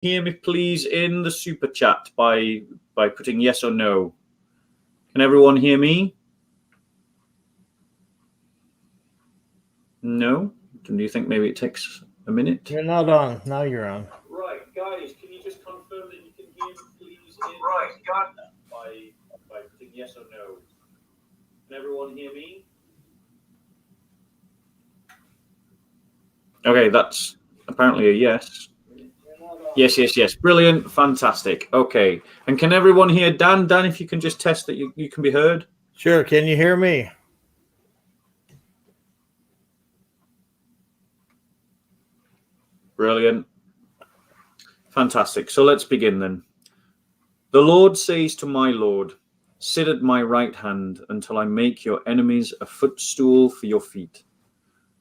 Hear me please in the super chat by putting yes or no. Can everyone hear me? No? Do you think maybe it takes a minute? You're not on. Now you're on. Right, guys, can you just confirm that you can hear me please in by putting yes or no? Can everyone hear me? Okay, that's apparently a yes. Yes. Brilliant. Fantastic. Okay. And can everyone hear Dan? Dan, if you can just test that you can be heard. Sure. Can you hear me? Brilliant. Fantastic. So let's begin then. The Lord says to my Lord, sit at my right hand until I make your enemies a footstool for your feet.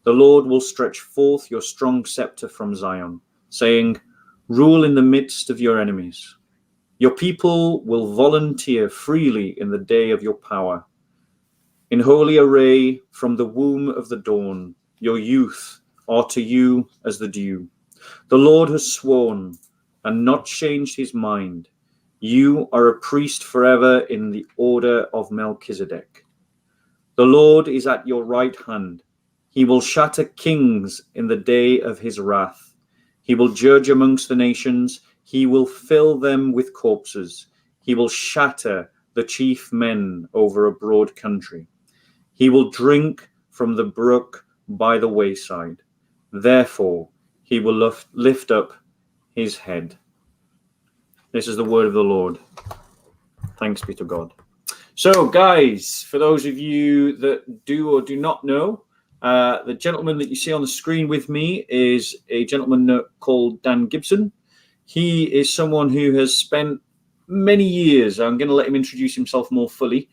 The Lord will stretch forth your strong scepter from Zion, saying, rule in the midst of your enemies. Your people will volunteer freely in the day of your power. In holy array from the womb of the dawn, your youth are to you as the dew. The Lord has sworn and not changed his mind. You are a priest forever in the order of Melchizedek. The Lord is at your right hand. He will shatter kings in the day of his wrath. He will judge amongst the nations. He will fill them with corpses. He will shatter the chief men over a broad country. He will drink from the brook by the wayside. Therefore, he will lift up his head. This is the word of the Lord. Thanks be to God. So, guys, for those of you that do or do not know, the gentleman that you see on the screen with me is a gentleman called Dan Gibson. He is someone who has spent many years, I'm going to let him introduce himself more fully,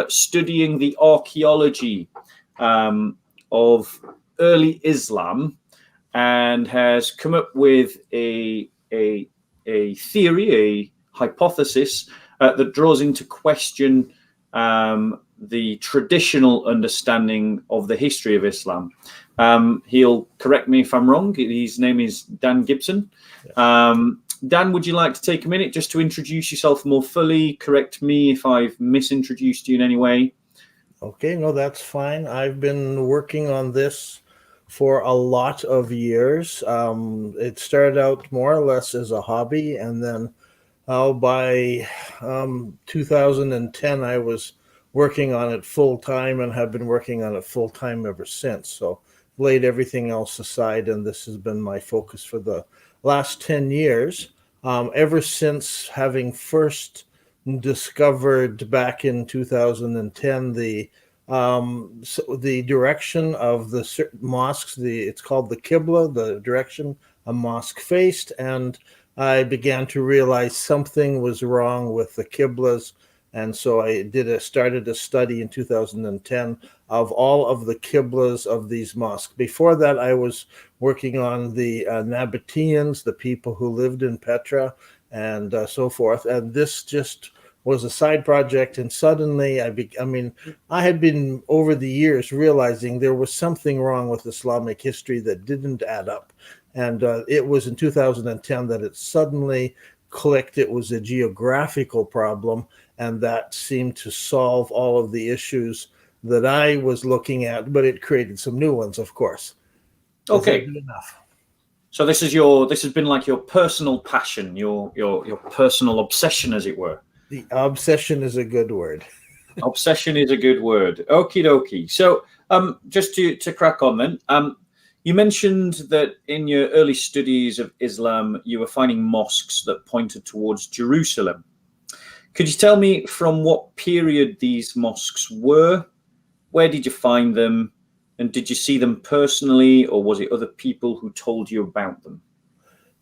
studying the archaeology of early Islam, and has come up with a theory, a hypothesis that draws into question the traditional understanding of the history of Islam. He'll correct me if I'm wrong. His name is Dan Gibson. Dan, would you like to take a minute just to introduce yourself more fully? Correct me if I've misintroduced you in any way. Okay, no, that's fine. I've been working on this for a lot of years. It started out more or less as a hobby, and then by 2010, I was working on it full time and have been working on it full time ever since. So laid everything else aside, and this has been my focus for the last 10 years, ever since having first discovered back in 2010 the direction of the mosques. It's called the Qibla, the direction a mosque faced, and I began to realize something was wrong with the Qiblas. And so I started a study in 2010 of all of the Qiblas of these mosques. Before that, I was working on the Nabateans, the people who lived in Petra, and so forth. And this just was a side project. And suddenly I had been over the years realizing there was something wrong with Islamic history that didn't add up. And it was in 2010 that it suddenly clicked. It was a geographical problem, and that seemed to solve all of the issues that I was looking at, but it created some new ones, of course. Okay. Enough. So this has been like your personal passion, your personal obsession, as it were. The obsession is a good word. Obsession is a good word. Okie dokie. So just to crack on then, you mentioned that in your early studies of Islam, you were finding mosques that pointed towards Jerusalem. Could you tell me from what period these mosques were? Where did you find them? And did you see them personally, or was it other people who told you about them?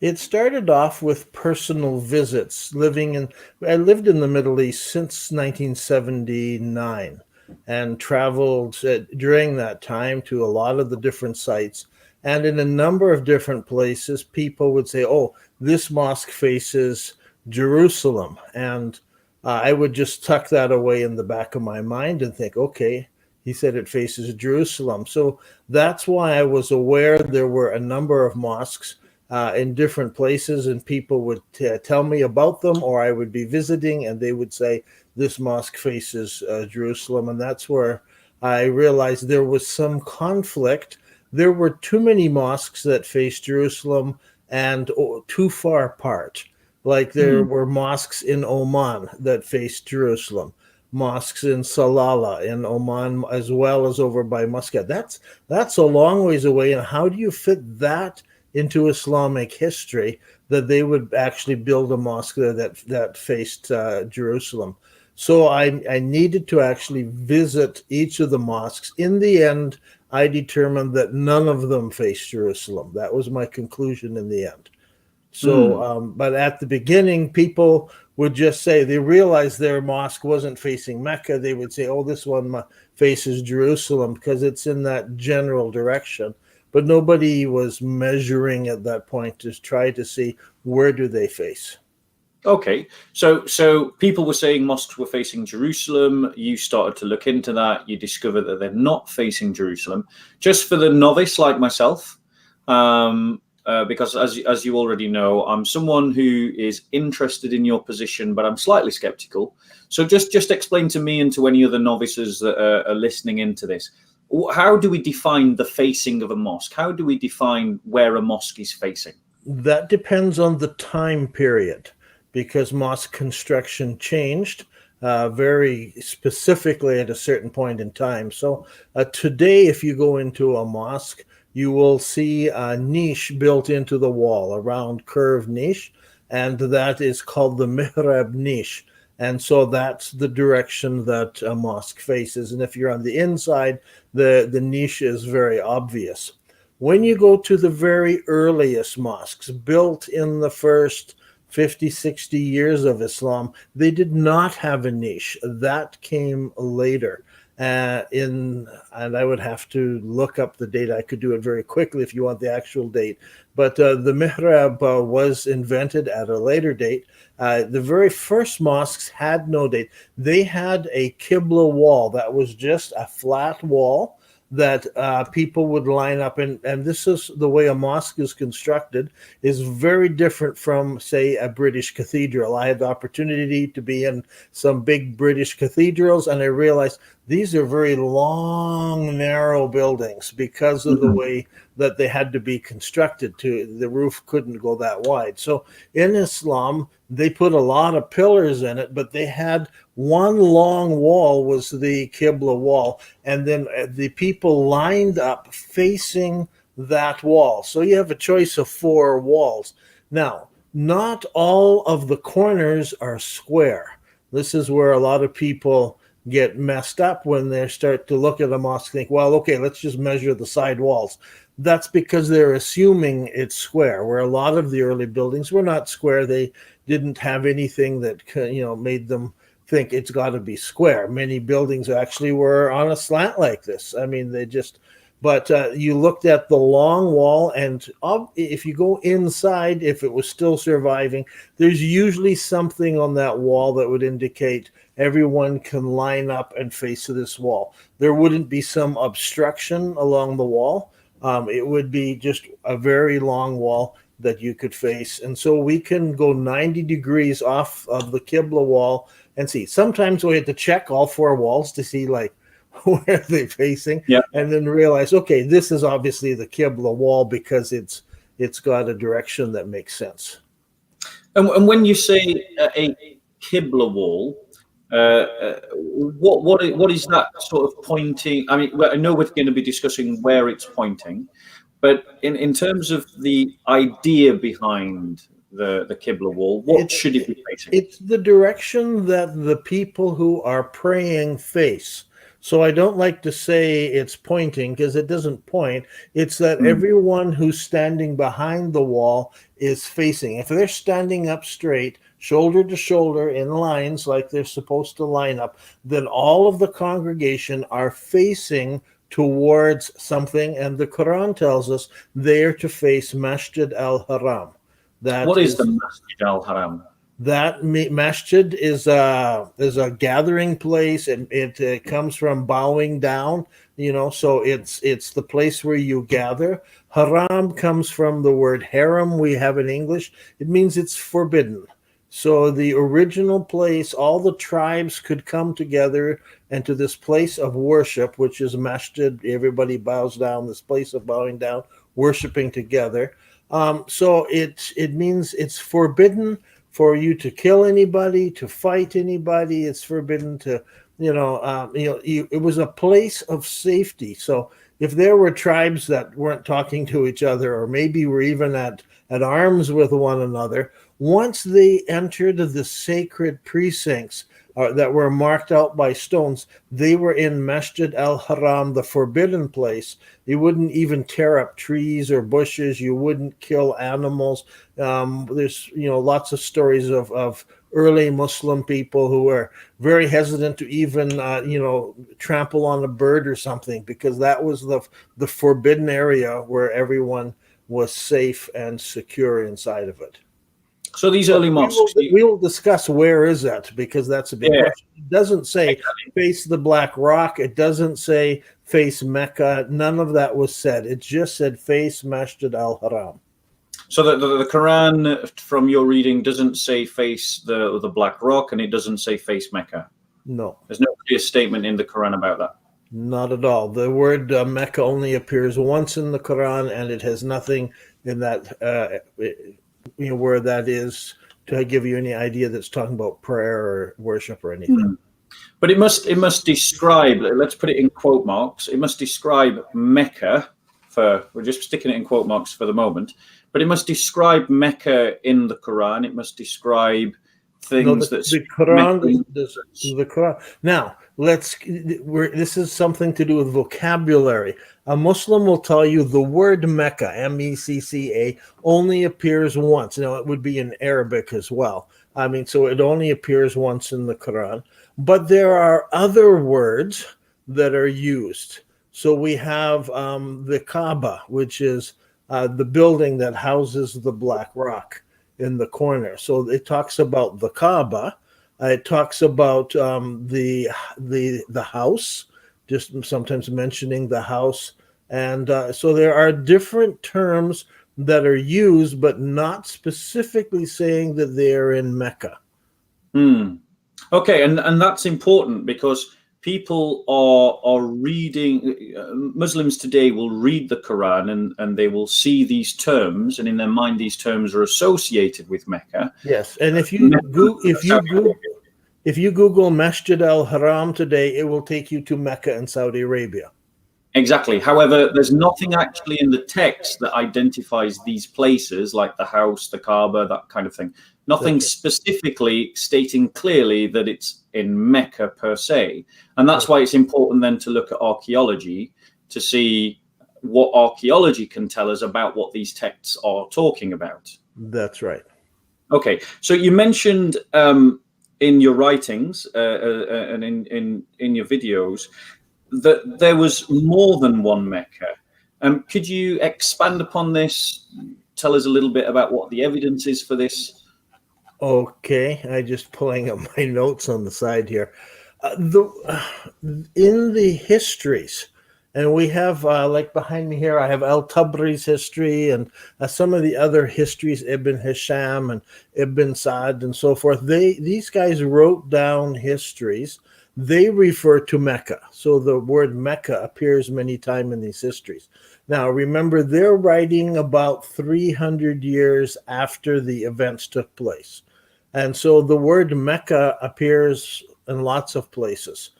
It started off with personal visits. I lived in the Middle East since 1979 and traveled during that time to a lot of the different sites. And in a number of different places, people would say, oh, this mosque faces Jerusalem. And I would just tuck that away in the back of my mind and think, okay, he said it faces Jerusalem. So that's why I was aware there were a number of mosques in different places, and people would tell me about them, or I would be visiting and they would say, this mosque faces Jerusalem. And that's where I realized there was some conflict. There were too many mosques that faced Jerusalem and too far apart. Like there were mosques in Oman that faced Jerusalem, mosques in Salalah in Oman, as well as over by Muscat. That's a long ways away. And how do you fit that into Islamic history, that they would actually build a mosque there that faced Jerusalem? So I needed to actually visit each of the mosques. In the end, I determined that none of them faced Jerusalem. That was my conclusion in the end. So, but at the beginning, people would just say they realized their mosque wasn't facing Mecca. They would say, oh, this one faces Jerusalem because it's in that general direction. But nobody was measuring at that point to try to see where do they face. Okay, so people were saying mosques were facing Jerusalem. You started to look into that. You discovered that they're not facing Jerusalem. Just for the novice like myself, because as you already know, I'm someone who is interested in your position, but I'm slightly skeptical. So just explain to me and to any other novices that are listening into this, how do we define the facing of a mosque? How do we define where a mosque is facing? That depends on the time period, because mosque construction changed very specifically at a certain point in time. So today, if you go into a mosque, you will see a niche built into the wall, a round curved niche, and that is called the mihrab niche. And so that's the direction that a mosque faces. And if you're on the inside, the niche is very obvious. When you go to the very earliest mosques built in the first 50, 60 years of Islam, they did not have a niche. That came later. And I would have to look up the date. I could do it very quickly if you want the actual date. But the mihrab was invented at a later date. The very first mosques had no date. They had a Qibla wall that was just a flat wall that people would line up in. And this is the way a mosque is constructed, is very different from, say, a British cathedral. I had the opportunity to be in some big British cathedrals, and I realized these are very long, narrow buildings because of the way that they had to be constructed. The roof couldn't go that wide. So in Islam, they put a lot of pillars in it, but they had one long wall was the Qibla wall, and then the people lined up facing that wall. So you have a choice of 4 walls. Now, not all of the corners are square. This is where a lot of people get messed up when they start to look at a mosque and think, well, okay, let's just measure the side walls. That's because they're assuming it's square, where a lot of the early buildings were not square. They didn't have anything that made them think it's got to be square. Many buildings actually were on a slant like this. I mean, but you looked at the long wall, and if you go inside, if it was still surviving, there's usually something on that wall that would indicate everyone can line up and face this wall. There wouldn't be some obstruction along the wall. It would be just a very long wall that you could face. And so we can go 90 degrees off of the Qibla wall and see. Sometimes we have to check all 4 walls to see like where they're facing, and then realize, okay, this is obviously the Qibla wall because it's got a direction that makes sense. And when you say a Qibla wall, what is that sort of pointing? I mean, I know we're going to be discussing where it's pointing, but in terms of the idea behind the Qibla wall, what should it be facing? It's the direction that the people who are praying face. So I don't like to say it's pointing because it doesn't point. It's that everyone who's standing behind the wall is facing. If they're standing up straight, shoulder to shoulder in lines like they're supposed to line up, then all of the congregation are facing towards something. And the Quran tells us they are to face Masjid al-Haram. What is the Masjid al-Haram? That masjid is a gathering place, and it comes from bowing down. So it's the place where you gather. Haram comes from the word harem we have in English. It means it's forbidden. So the original place, all the tribes could come together and to this place of worship, which is masjid. Everybody bows down. This place of bowing down, worshiping together. So it means it's forbidden for you to kill anybody, to fight anybody. It's forbidden to, it was a place of safety. So if there were tribes that weren't talking to each other, or maybe were even at arms with one another, once they entered the sacred precincts that were marked out by stones, they were in Masjid al-Haram, the forbidden place. You wouldn't even tear up trees or bushes. You wouldn't kill animals. There's lots of stories of early Muslim people who were very hesitant to even trample on a bird or something, because that was the forbidden area where everyone was safe and secure inside of it. So these early mosques, we will discuss where is that, because that's a big question. It doesn't say face the Black Rock. It doesn't say face Mecca. None of that was said. It just said face Masjid al-Haram. So the Quran, from your reading, doesn't say face the Black Rock, and it doesn't say face Mecca. No. There's no clear statement in the Quran about that. Not at all. The word Mecca only appears once in the Quran, and it has nothing in that where that is to give you any idea that's talking about prayer or worship or anything. But it must describe, let's put it in quote marks, it must describe Mecca, we're just sticking it in quote marks for the moment, but it must describe Mecca in the Quran. It must describe things the Quran. The Quran. Now, this is something to do with vocabulary. A Muslim will tell you the word Mecca, M-E-C-C-A, only appears once. Now, it would be in Arabic as well. So it only appears once in the Quran. But there are other words that are used. So we have the Kaaba, which is the building that houses the Black Rock in the corner. So it talks about the Kaaba. It talks about the house, just sometimes mentioning the house. And so there are different terms that are used, but not specifically saying that they are in Mecca. Okay, and that's important, because people are reading, Muslims today will read the Quran and they will see these terms, and in their mind these terms are associated with Mecca. Yes, and if you Google Masjid al-Haram today, it will take you to Mecca in Saudi Arabia. Exactly. However, there's nothing actually in the text that identifies these places, like the house, the Kaaba, that kind of thing. Nothing specifically stating clearly that it's in Mecca per se. And that's why it's important then to look at archaeology to see what archaeology can tell us about what these texts are talking about. That's right. Okay. So you mentioned in your writings and in your videos that there was more than one Mecca. Could you expand upon this? Tell us a little bit about what the evidence is for this. Okay, I'm just pulling up my notes on the side here. In the histories, and we have, like behind me here, I have Al-Tabri's history and some of the other histories, Ibn Hisham and Ibn Sa'd and so forth. These guys wrote down histories. They refer to Mecca. So the word Mecca appears many times in these histories. Now, remember, they're writing about 300 years after the events took place. And so the word Mecca appears in lots of places.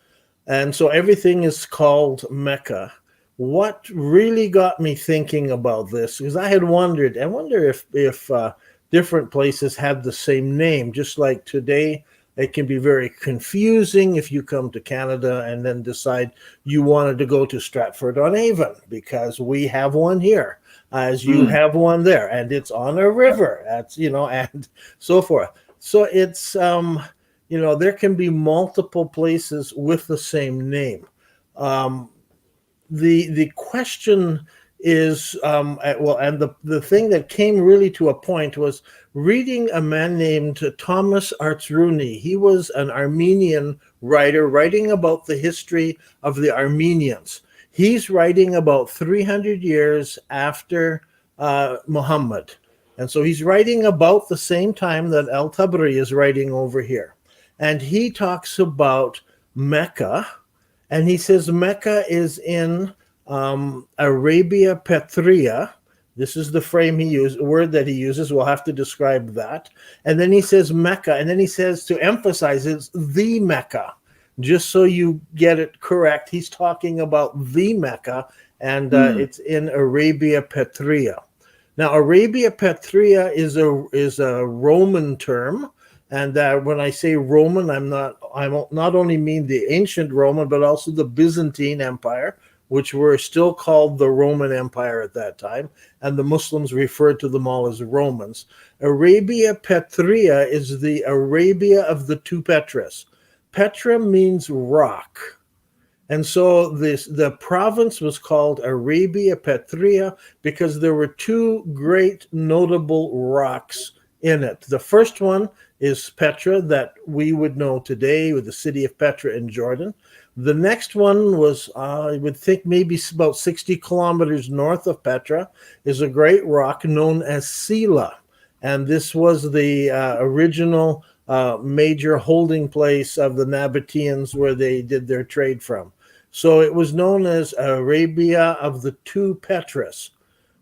And so everything is called Mecca. What really got me thinking about this is I wonder if different places had the same name, just like today. It can be very confusing if you come to Canada and then decide you wanted to go to Stratford-on-Avon because we have one here, as you have one there, and it's on a river, and so forth. So it's, there can be multiple places with the same name. The question is and the thing that came really to a point was reading a man named Thomas Artzruni. He was an Armenian writer writing about the history of the Armenians. He's writing about 300 years after Muhammad. And so he's writing about the same time that Al-Tabari is writing over here. And he talks about Mecca, and he says Mecca is in Arabia Petria. This is the word that he uses. We'll have to describe that. And then he says Mecca, and then he says, to emphasize, it's the Mecca. Just so you get it correct, he's talking about the Mecca, and it's in Arabia Petria. Now, Arabia Petria is a Roman term, and when I say Roman, I not only mean the ancient Roman, but also the Byzantine Empire, which were still called the Roman Empire at that time, and the Muslims referred to them all as Romans. Arabia Petria is the Arabia of the two Petras. Petra means rock. And so the province was called Arabia Petria because there were two great notable rocks in it. The first one is Petra, that we would know today with the city of Petra in Jordan. The next one was, I would think maybe about 60 kilometers north of Petra, is a great rock known as Sela. And this was the original major holding place of the Nabateans where they did their trade from. So it was known as Arabia of the two Petras.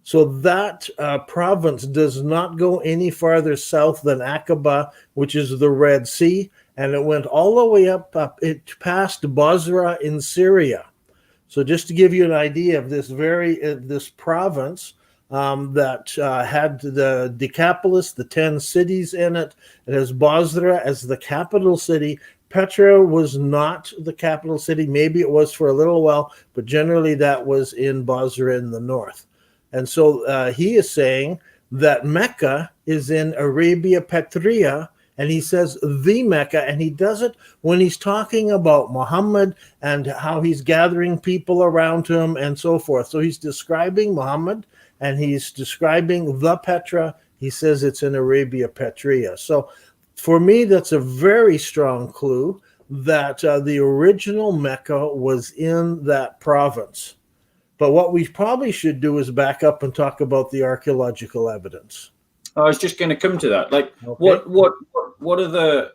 So that province does not go any farther south than Aqaba, which is the Red Sea, and it went all the way up. It passed Basra in Syria. So just to give you an idea of this province that had the Decapolis, the 10 cities in it. It has Basra as the capital city. Petra was not the capital city. Maybe it was for a little while, but generally that was in Basra in the north. And so he is saying that Mecca is in Arabia Petria, and he says the Mecca, and he does it when he's talking about Muhammad and how he's gathering people around him and so forth. So he's describing Muhammad, and he's describing the Petra. He says it's in Arabia Petria. So for me, that's a very strong clue that the original Mecca was in that province. But what we probably should do is back up and talk about the archaeological evidence. I was just going to come to that. Like, Okay. what are the?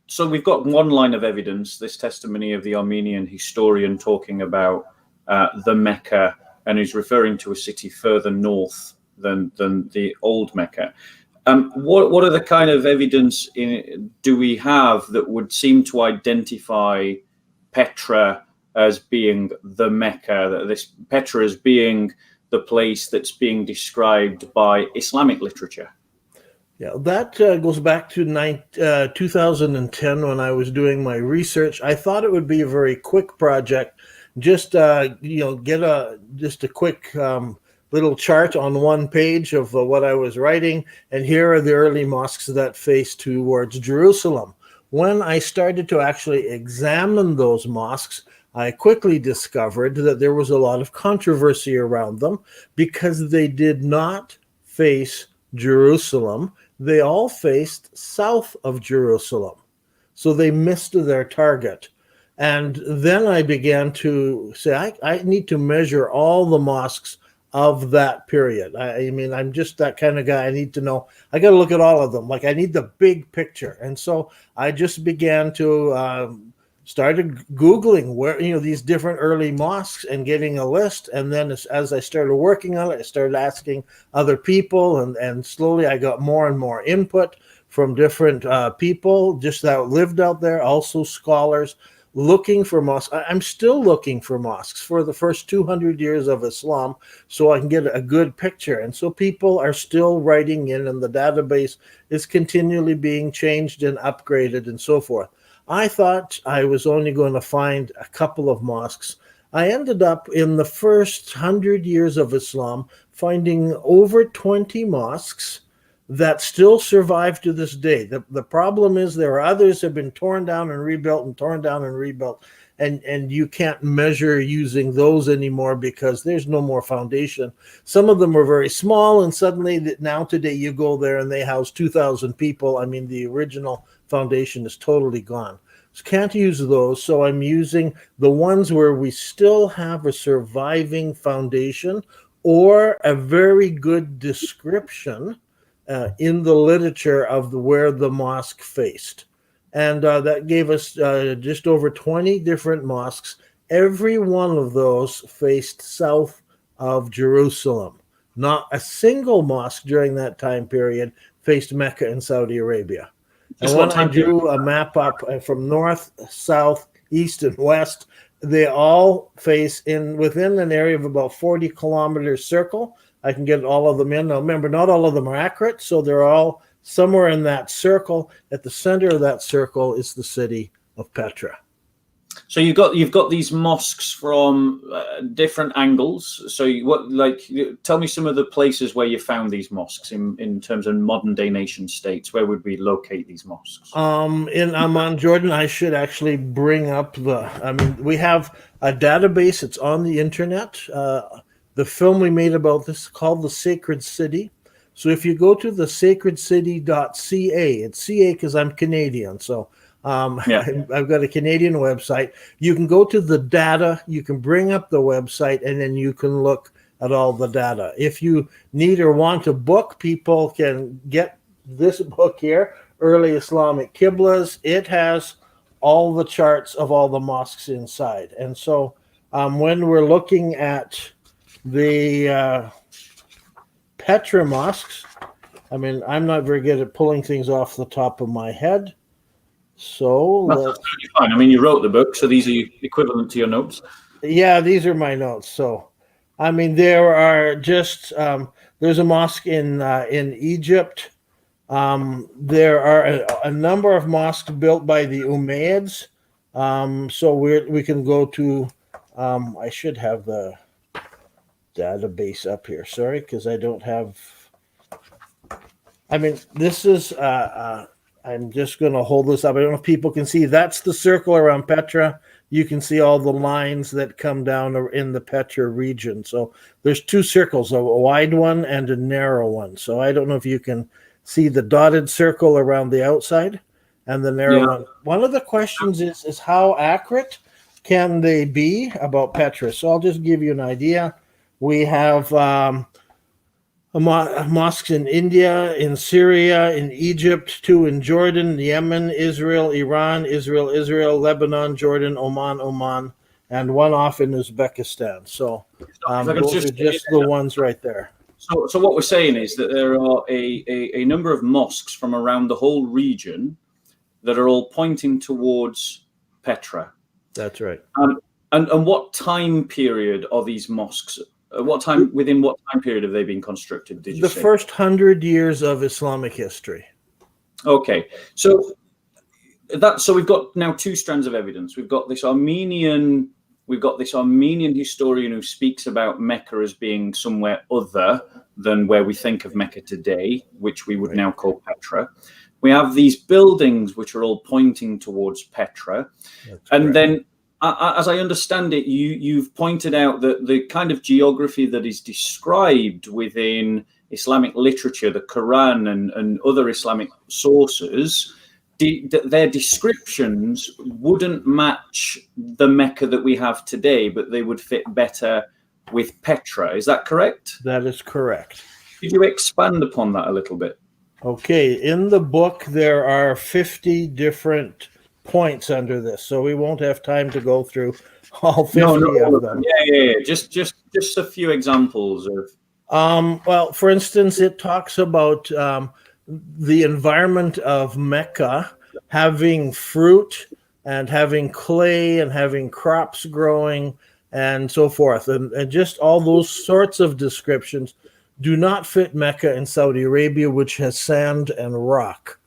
So we've got one line of evidence, this testimony of the Armenian historian talking about the Mecca, and he's referring to a city further north than the old Mecca. What are the kind of evidence do we have that would seem to identify Petra as being the Mecca, that this Petra as being the place that's being described by Islamic literature? Yeah, that goes back to 2010 when I was doing my research. I thought it would be a very quick project, just get a quick little chart on one page of what I was writing, and here are the early mosques that face towards Jerusalem. When I started to actually examine those mosques, I quickly discovered that there was a lot of controversy around them because they did not face Jerusalem. They all faced south of Jerusalem. So they missed their target. And then I began to say, I need to measure all the mosques of that period. I mean, I'm just that kind of guy. I need to know, I got to look at all of them. Like, I need the big picture. And so I just began to started Googling where, these different early mosques and getting a list. And then as I started working on it, I started asking other people, and slowly I got more and more input from different people just that lived out there, also scholars looking for mosques. I'm still looking for mosques for the first 200 years of Islam so I can get a good picture. And so people are still writing in, and the database is continually being changed and upgraded and so forth. I thought I was only going to find a couple of mosques. I ended up in the first 100 years of Islam finding over 20 mosques that still survive to this day. The problem is there are others have been torn down and rebuilt and torn down and rebuilt. and you can't measure using those anymore because there's no more foundation. Some of them were very small, and suddenly now today you go there and they house 2,000 people. I mean, the original foundation is totally gone. So can't use those. So I'm using the ones where we still have a surviving foundation or a very good description in the literature of where the mosque faced. And that gave us just over 20 different mosques. Every one of those faced south of Jerusalem. Not a single mosque during that time period faced Mecca in Saudi Arabia. And when I drew a map up from north, south, east, and west, they all face within an area of about 40 kilometers circle. I can get all of them in. Now, remember, not all of them are accurate, so they're all somewhere in that circle. At the center of that circle is the city of Petra. So you've got these mosques from different angles. So tell me some of the places where you found these mosques in terms of modern day nation states. Where would we locate these mosques? In Amman, Jordan. I should actually bring up we have a database. It's on the internet. The film we made about this is called The Sacred City. So if you go to thesacredcity.ca, it's CA because I'm Canadian. So I've got a Canadian website. You can go to the data, you can bring up the website, and then you can look at all the data. If you need or want a book, people can get this book here, Early Islamic Qiblas. It has all the charts of all the mosques inside. And so when we're looking at the Petra mosques, I mean, I'm not very good at pulling things off the top of my head. So that's absolutely fine. I mean, you wrote the book, so these are equivalent to your notes. Yeah, these are my notes. So, I mean, there are just there's a mosque in Egypt. There are a number of mosques built by the Umayyads. So we can go to. I should have the database up here. Sorry, because I don't have. I mean, this is. I'm just going to hold this up. I don't know if people can see. That's the circle around Petra. You can see all the lines that come down in the Petra region. So there's two circles, a wide one and a narrow one. So I don't know if you can see the dotted circle around the outside and the narrow one. One of the questions is how accurate can they be about Petra? So I'll just give you an idea. We have mosques in India, in Syria, in Egypt, 2 in Jordan, Yemen, Israel, Iran, Israel, Lebanon, Jordan, Oman, and 1 off in Uzbekistan. So those are just the ones right there. So what we're saying is that there are a number of mosques from around the whole region that are all pointing towards Petra. That's right. And what time period are these mosques? Within what time period have they been constructed? Did you say? The first 100 years of Islamic history. Okay, so we've got now 2 strands of evidence. We've got this Armenian historian who speaks about Mecca as being somewhere other than where we think of Mecca today, which we would now call Petra. We have these buildings which are all pointing towards Petra, and then. As I understand it, you've pointed out that the kind of geography that is described within Islamic literature, the Quran and other Islamic sources, their descriptions wouldn't match the Mecca that we have today, but they would fit better with Petra. Is that correct? That is correct. Could you expand upon that a little bit? Okay. In the book, there are 50 different points under this, so we won't have time to go through all 50 of them. Yeah. Just a few examples of. Well, for instance, it talks about the environment of Mecca having fruit and having clay and having crops growing and so forth, and just all those sorts of descriptions do not fit Mecca in Saudi Arabia, which has sand and rock.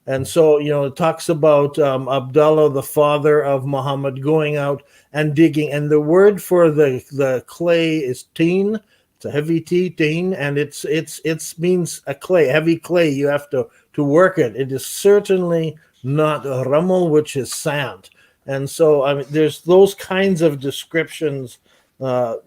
And so, it talks about Abdullah, the father of Muhammad, going out and digging. And the word for the clay is teen. It's a heavy teen, and it's means a clay, heavy clay. You have to work it. It is certainly not ramel, which is sand. And so, I mean, there's those kinds of descriptions that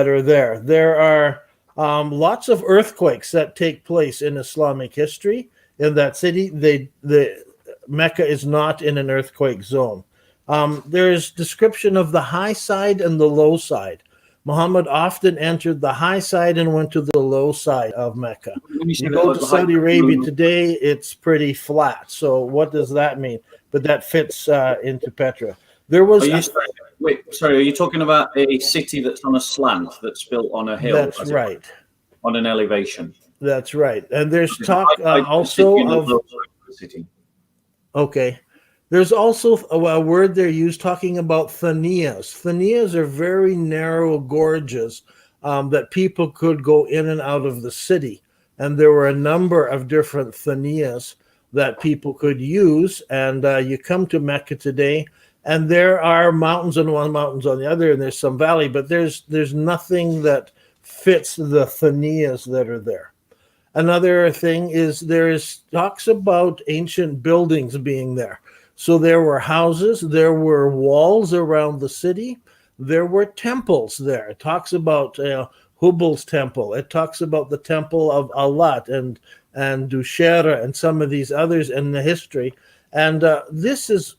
are there. There are lots of earthquakes that take place in Islamic history in that city. The Mecca is not in an earthquake zone. There's description of the high side and the low side. Muhammad often entered the high side and went to the low side of Mecca. You go to Saudi Arabia today, it's pretty flat. So what does that mean? But that fits into Petra. There was... Are you talking about a city that's on a slant, that's built on a hill? That's right. On an elevation. That's right. And there's talk also of... City. Okay. There's also a word they're used talking about thaniyas. Thaniyas are very narrow gorges that people could go in and out of the city. And there were a number of different thaniyas that people could use. And you come to Mecca today, and there are mountains on one, mountains on the other, and there's some valley, but there's nothing that fits the thaniyas that are there. Another thing is there's talks about ancient buildings being there. So there were houses, there were walls around the city, there were temples there. It talks about Hubble's temple. It talks about the temple of Alat and Dushera and some of these others in the history. And this is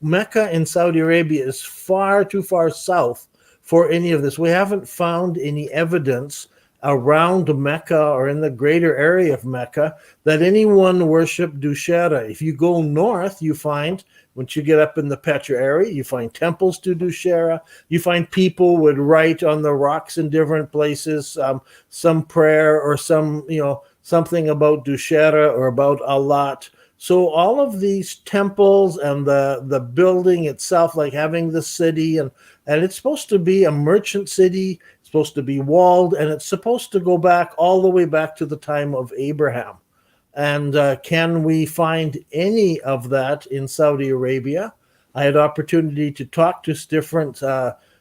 Mecca in Saudi Arabia is far too far south for any of this. We haven't found any evidence around Mecca or in the greater area of Mecca that anyone worshiped Dushera. If you go north, you find, once you get up in the Petra area, you find temples to Dushera. You find people would write on the rocks in different places some prayer or something about Dushera or about Alat. So all of these temples and the building itself, like having the city, and it's supposed to be a merchant city, it's supposed to be walled, and it's supposed to go back all the way back to the time of Abraham. And can we find any of that in Saudi Arabia? I had opportunity to talk to different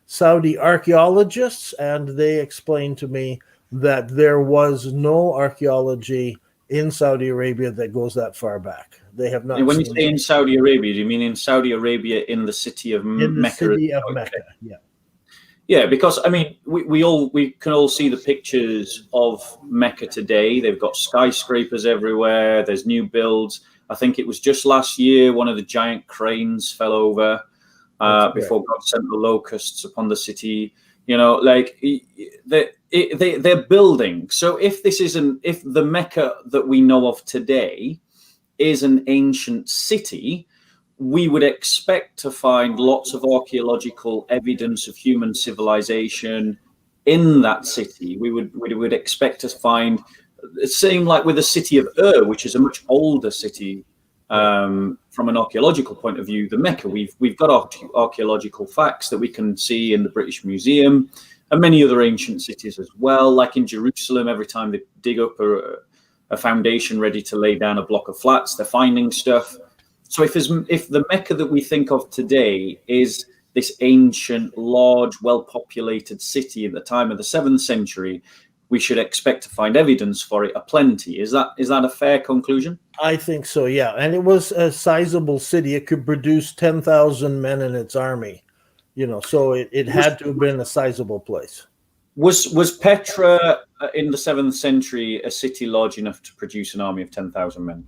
Saudi archaeologists, and they explained to me that there was no archaeology in Saudi Arabia that goes that far back. They have not. And when you say in Saudi Arabia, do you mean in Saudi Arabia in the city of Mecca? In the city of Mecca, yeah. Yeah, because I mean, we can all see the pictures of Mecca today. They've got skyscrapers everywhere. There's new builds. I think it was just last year one of the giant cranes fell over before God sent the locusts upon the city. You know, like they're building. So if the Mecca that we know of today is an ancient city, we would expect to find lots of archaeological evidence of human civilization in that city. We would expect to find, it seemed like with the city of Ur, which is a much older city from an archaeological point of view, the Mecca. We've got archaeological facts that we can see in the British Museum and many other ancient cities as well. Like in Jerusalem, every time they dig up a foundation ready to lay down a block of flats, they're finding stuff. So if the Mecca that we think of today is this ancient, large, well-populated city at the time of the 7th century, we should expect to find evidence for it aplenty. Is that a fair conclusion? I think so, yeah. And it was a sizable city. It could produce 10,000 men in its army, so it had to have been a sizable place. Was Petra in the 7th century a city large enough to produce an army of 10,000 men?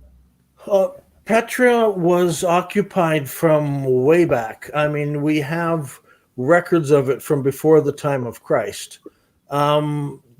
Petra was occupied from way back. I mean, we have records of it from before the time of Christ.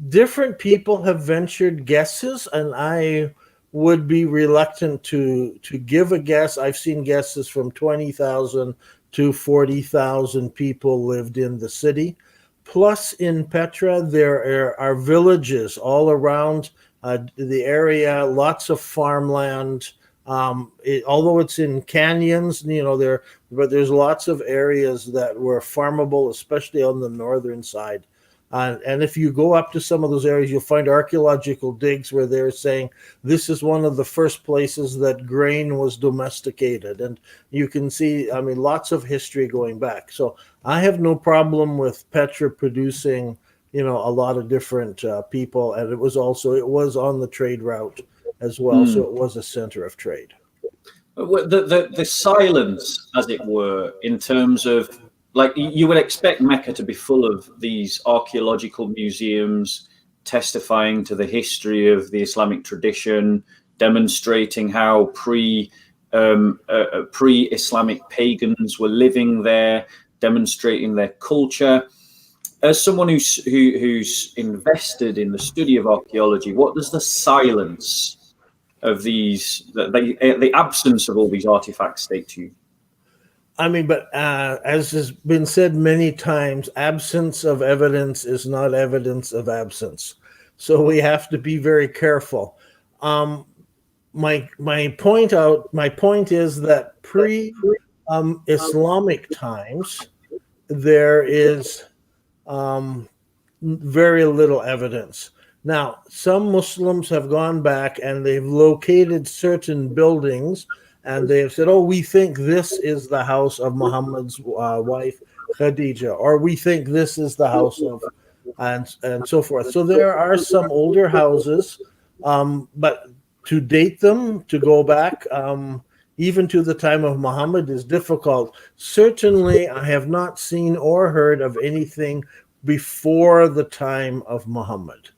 Different people have ventured guesses, and I would be reluctant to give a guess. I've seen guesses from 20,000 to 40,000 people lived in the city. Plus, in Petra, there are villages all around the area, lots of farmland. Although it's in canyons, but there's lots of areas that were farmable, especially on the northern side. And if you go up to some of those areas, you'll find archaeological digs where they're saying this is one of the first places that grain was domesticated. And you can see, I mean, lots of history going back. So I have no problem with Petra producing, a lot of different people. And it was on the trade route as well. So it was a center of trade. The silence, as it were, in terms of, like, you would expect Mecca to be full of these archaeological museums testifying to the history of the Islamic tradition, demonstrating how pre-Islamic pagans were living there, demonstrating their culture. As someone who's invested in the study of archaeology, what does the silence of the absence of all these artifacts state to you? I mean, but as has been said many times, absence of evidence is not evidence of absence. So we have to be very careful. My point is that pre-Islamic times, there is very little evidence. Now, some Muslims have gone back and they've located certain buildings, and they have said, "Oh, we think this is the house of Muhammad's wife Khadija, or we think this is the house of," and so forth. So there are some older houses, but to date them, to go back even to the time of Muhammad, is difficult. Certainly, I have not seen or heard of anything before the time of Muhammad.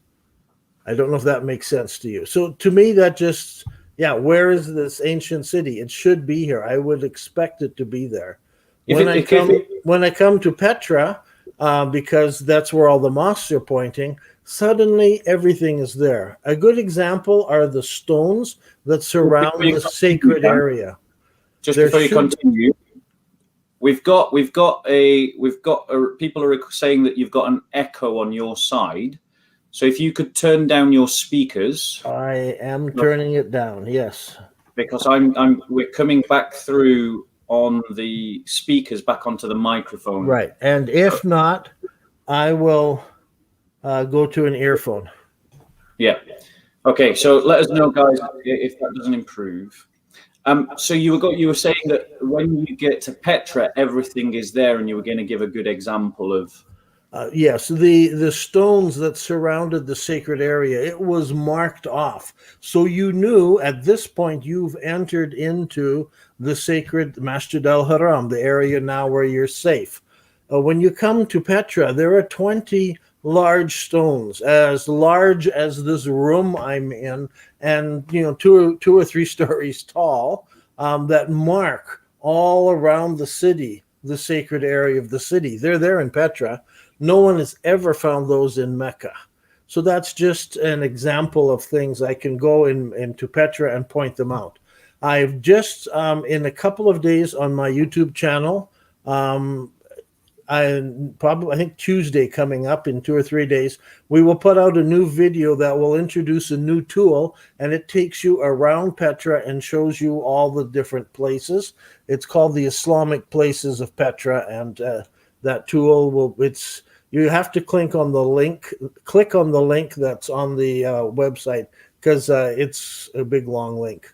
I don't know if that makes sense to you. So to me, that just, yeah, where is this ancient city? It should be here. I would expect it to be there. When I come to Petra, because that's where all the mosques are pointing, suddenly everything is there. A good example are the stones that surround the sacred area. Just before you continue, we've got people are saying that you've got an echo on your side. So if you could turn down your speakers. I am turning it down, yes. Because we're coming back through on the speakers back onto the microphone. Right. And if not, I will go to an earphone. Yeah. Okay, so let us know, guys, if that doesn't improve. So you were saying that when you get to Petra, everything is there, and you were going to give a good example of. Yes, the stones that surrounded the sacred area, it was marked off. So you knew at this point you've entered into the sacred Masjid al-Haram, the area now where you're safe. When you come to Petra, there are 20 large stones, as large as this room I'm in, and two or three stories tall, that mark all around the city, the sacred area of the city. They're there in Petra. No one has ever found those in Mecca. So that's just an example of things. I can go into Petra and point them out. I've just, in a couple of days on my YouTube channel, I think Tuesday coming up in 2 or 3 days, we will put out a new video that will introduce a new tool, and it takes you around Petra and shows you all the different places. It's called the Islamic Places of Petra, and that tool you have to click on the link that's on the website, because it's a big long link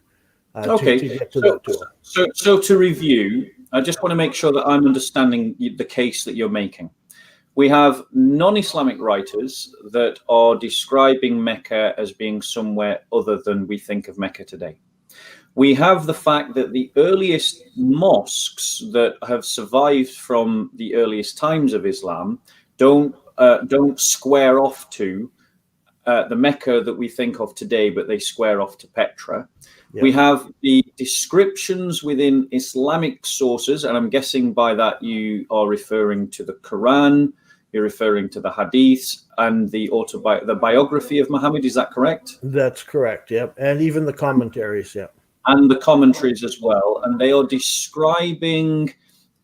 to get to that tool. So to review, I just want to make sure that I'm understanding the case that you're making. We have non-Islamic writers that are describing Mecca as being somewhere other than we think of Mecca today. We have the fact that the earliest mosques that have survived from the earliest times of Islam don't square off to the Mecca that we think of today, but they square off to Petra. Yep. We have the descriptions within Islamic sources, and I'm guessing by that you are referring to the Quran, you're referring to the Hadiths, and the biography of Muhammad. Is that correct? That's correct, yep. And even the commentaries, yep. And the commentaries as well. And they are describing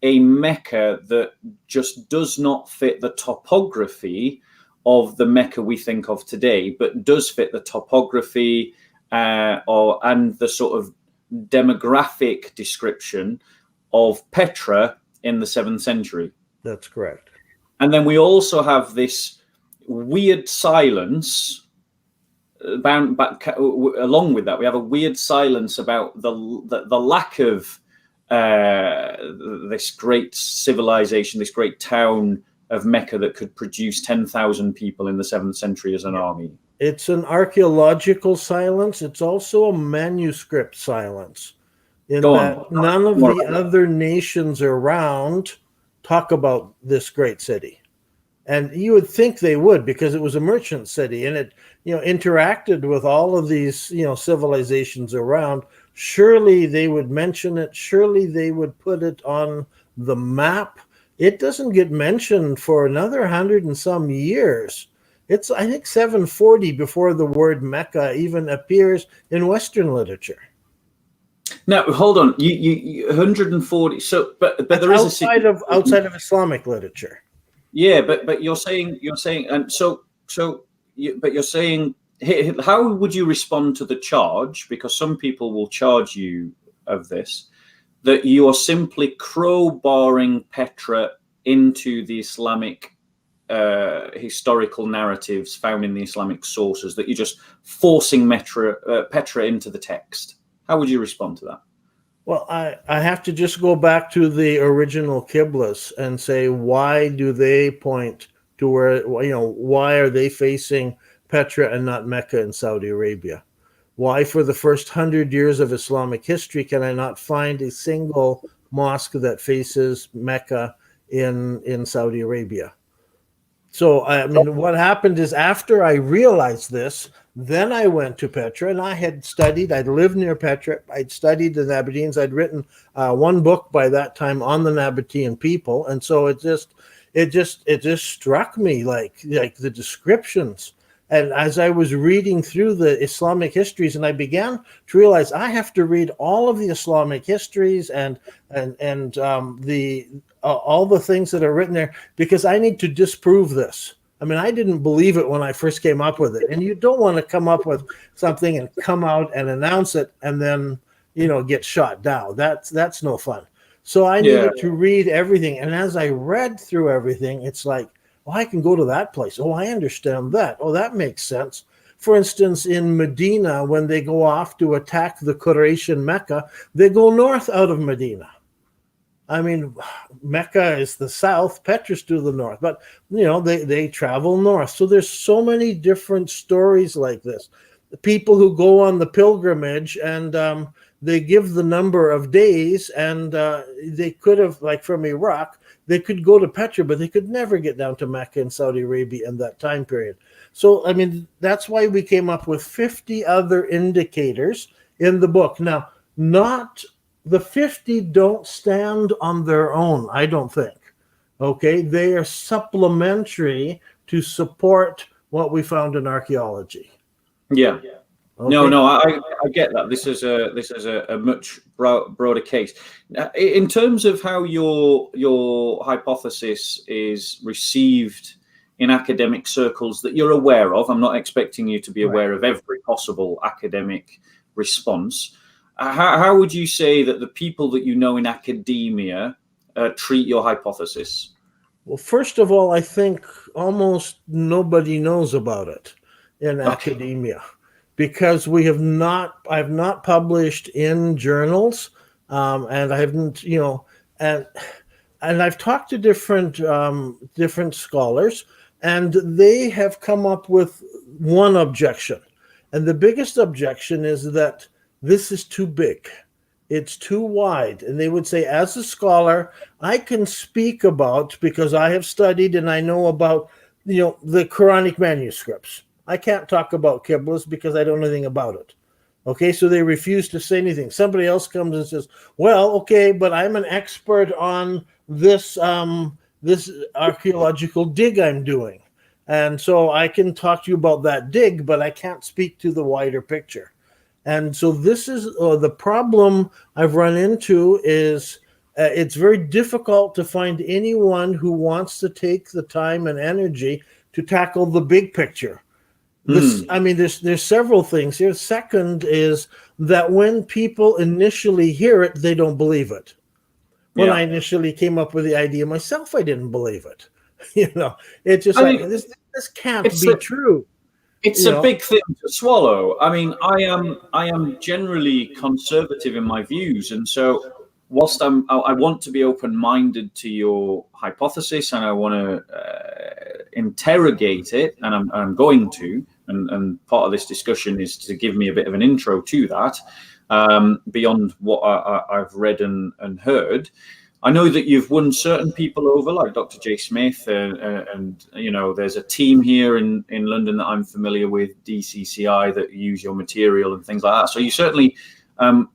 a Mecca that just does not fit the topography of the Mecca we think of today, but does fit the topography and the sort of demographic description of Petra in the 7th century. That's correct. And then we also have this weird silence bound back along with that. We have a weird silence about the lack of this great civilization, this great town of Mecca that could produce 10,000 people in the 7th century as an army. It's an archaeological silence. It's also a manuscript silence. in Go that on. none of More the other nations around talk about this great city. And you would think they would, because it was a merchant city and it, interacted with all of these, civilizations around. Surely they would mention it. Surely they would put it on the map. It doesn't get mentioned for another 100 and some years. It's, I think, 740 before the word Mecca even appears in Western literature. Now, hold on. You 140. So, but That's there is a city. outside of Islamic literature. Yeah, but you're saying, and but you're saying, how would you respond to the charge? Because some people will charge you of this, that you are simply crowbarring Petra into the Islamic historical narratives found in the Islamic sources, that you're just forcing Petra into the text. How would you respond to that? Well, I have to just go back to the original Qiblas and say, why do they point to where, why are they facing Petra and not Mecca in Saudi Arabia? Why, for the first 100 years of Islamic history, can I not find a single mosque that faces Mecca in Saudi Arabia? So, I mean, what happened is, after I realized this, then I went to Petra, and I had studied. I'd lived near Petra. I'd studied the Nabateans. I'd written one book by that time on the Nabatean people, and so it just struck me like the descriptions. And as I was reading through the Islamic histories, and I began to realize I have to read all of the Islamic histories and all the things that are written there, because I need to disprove this. I mean, I didn't believe it when I first came up with it. And you don't want to come up with something and come out and announce it and then, get shot down. That's no fun. So I needed to read everything. And as I read through everything, it's like, oh, I can go to that place. Oh, I understand that. Oh, that makes sense. For instance, in Medina, when they go off to attack the Quraysh in Mecca, they go north out of Medina. I mean, Mecca is the south, Petra's to the north, but they travel north. So there's so many different stories like this. The people who go on the pilgrimage, and they give the number of days, and they could have, like from Iraq, they could go to Petra, but they could never get down to Mecca in Saudi Arabia in that time period. So, I mean, that's why we came up with 50 other indicators in the book. Now, not the 50 don't stand on their own, I don't think. Okay, they are supplementary to support what we found in archaeology. Yeah. Okay. No, I get that. This is a much broader case. In terms of how your hypothesis is received in academic circles that you're aware of, I'm not expecting you to be aware of every possible academic response. How would you say that the people that you know in academia treat your hypothesis? Well, first of all, I think almost nobody knows about it in academia, because I've not published in journals, and I haven't, and I've talked to different scholars, and they have come up with one objection, and the biggest objection is that this is too big. It's too wide. And they would say, as a scholar, I can speak about, because I have studied and I know about, the Quranic manuscripts. I can't talk about Qiblas because I don't know anything about it. Okay, so they refuse to say anything. Somebody else comes and says, well, okay, but I'm an expert on this archaeological dig I'm doing. And so I can talk to you about that dig, but I can't speak to the wider picture. And so this is the problem I've run into is it's very difficult to find anyone who wants to take the time and energy to tackle the big picture. I mean, there's several things here. Second is that when people initially hear it, they don't believe it. When I initially came up with the idea myself, I didn't believe it. It's just this can't be true. It's a big thing to swallow. I mean, I am generally conservative in my views, and so whilst I want to be open-minded to your hypothesis, and I want to interrogate it, and I'm going to, and part of this discussion is to give me a bit of an intro to that. beyond what I've read and heard. I know that you've won certain people over, like Dr. J. Smith, and there's a team here in London that I'm familiar with, DCCI, that use your material and things like that. So you certainly,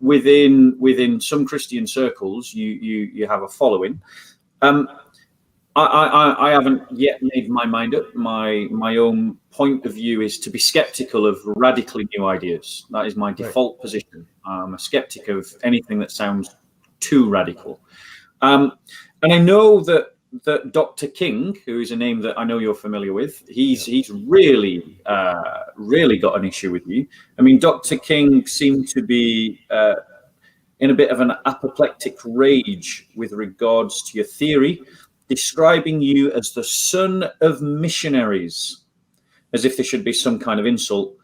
within some Christian circles, you have a following. I haven't yet made my mind up. My own point of view is to be skeptical of radically new ideas. That is my default position. I'm a skeptic of anything that sounds too radical. And I know that Dr. King, who is a name that I know you're familiar with, he's really got an issue with you. I mean, Dr. King seemed to be in a bit of an apoplectic rage with regards to your theory, describing you as the son of missionaries, as if there should be some kind of insult.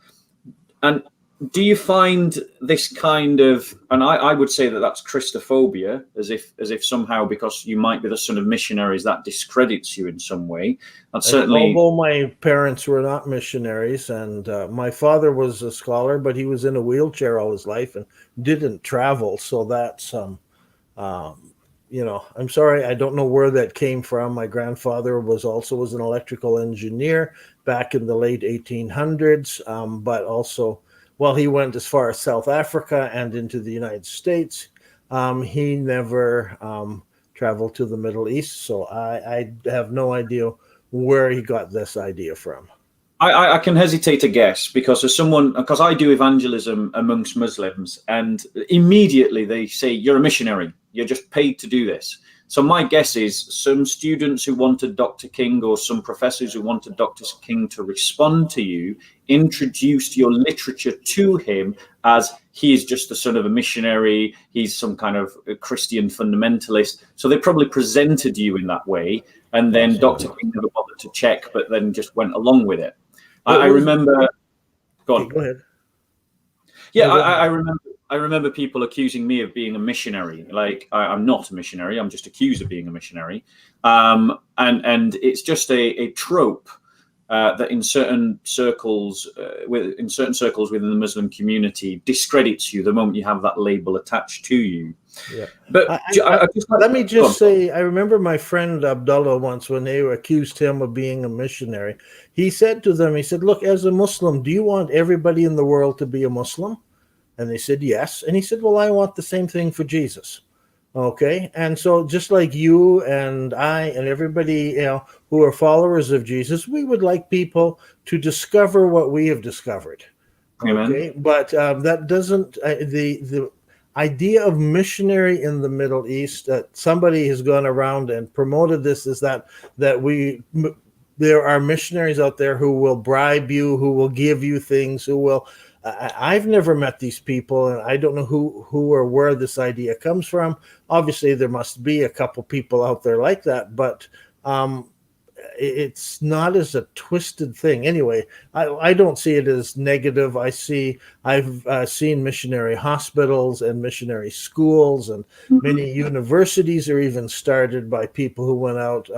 And do you find this kind of, and I would say that that's Christophobia, as if somehow because you might be the son of missionaries that discredits you in some way? That's certainly. Although my parents were not missionaries, and my father was a scholar, but he was in a wheelchair all his life and didn't travel. So that's I'm sorry, I don't know where that came from. My grandfather was an electrical engineer back in the late 1800s, but also, well, he went as far as South Africa and into the United States. He never traveled to the Middle East, so I have no idea where he got this idea from. I can hesitate to guess because I do evangelism amongst Muslims, and immediately they say, you're a missionary. You're just paid to do this. So my guess is some students who wanted Dr. King, or some professors who wanted Dr. King to respond to you, introduced your literature to him as he is just the son of a missionary. He's some kind of Christian fundamentalist. So they probably presented you in that way. And then Dr. King never bothered to check, but then just went along with it. I remember. Go on. Go ahead. Yeah, I remember people accusing me of being a missionary. Like I'm not a missionary. I'm just accused of being a missionary. And it's just a trope that in certain circles, within the Muslim community, discredits you the moment you have that label attached to you. Yeah. But let me just say, I remember my friend Abdullah once, when they accused him of being a missionary, he said to them, look, as a Muslim, do you want everybody in the world to be a Muslim? And they said, yes. And he said, well, I want the same thing for Jesus. Okay. And so just like you and I and everybody, who are followers of Jesus, we would like people to discover what we have discovered. Amen. Okay. But that doesn't, the idea of missionary in the Middle East, that somebody has gone around and promoted this, is that there are missionaries out there who will bribe you, who will give you things, who will. I've never met these people, and I don't know who or where this idea comes from. Obviously, there must be a couple people out there like that, but it's not as a twisted thing. Anyway, I don't see it as negative. I've seen missionary hospitals and missionary schools, and many universities are even started by people who went out